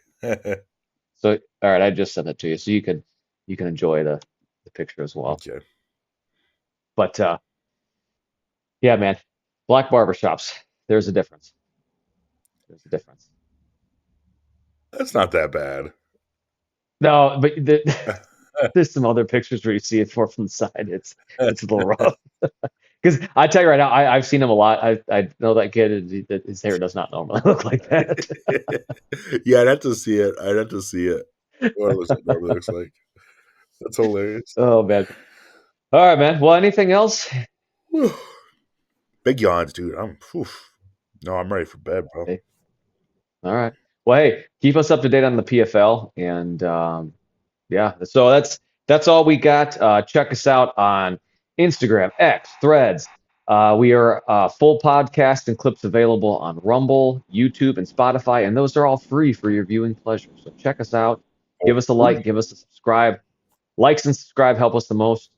so all right, I just sent it to you, so you can enjoy the picture as well.
Okay.
But yeah, man, black barbershops. There's a difference. There's a difference.
That's not that bad.
No, but there's some other pictures where you see it from the side. It's a little rough. Because I tell you right now, I've seen him a lot. I know that kid. His hair does not normally look like that.
Yeah, I'd have to see it. I'd have to see it. What it normally looks like. That's hilarious.
Oh man. All right, man. Well, anything else?
Big yawns, dude. No, I'm ready for bed, bro.
Hey, all right. Well, hey, keep us up to date on the PFL, and yeah. So that's all we got. Check us out on Instagram, X, Threads. We are full podcast and clips available on Rumble, YouTube, and Spotify, and those are all free for your viewing pleasure. So check us out. Give us a like, give us a subscribe. Likes and subscribe help us the most.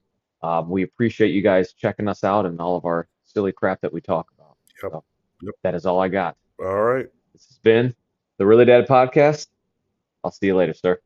We appreciate you guys checking us out and all of our silly crap that we talk about.
Yep.
So
Yep.
that is all I got.
All right.
This has been the Really Dad Podcast. I'll see you later, sir.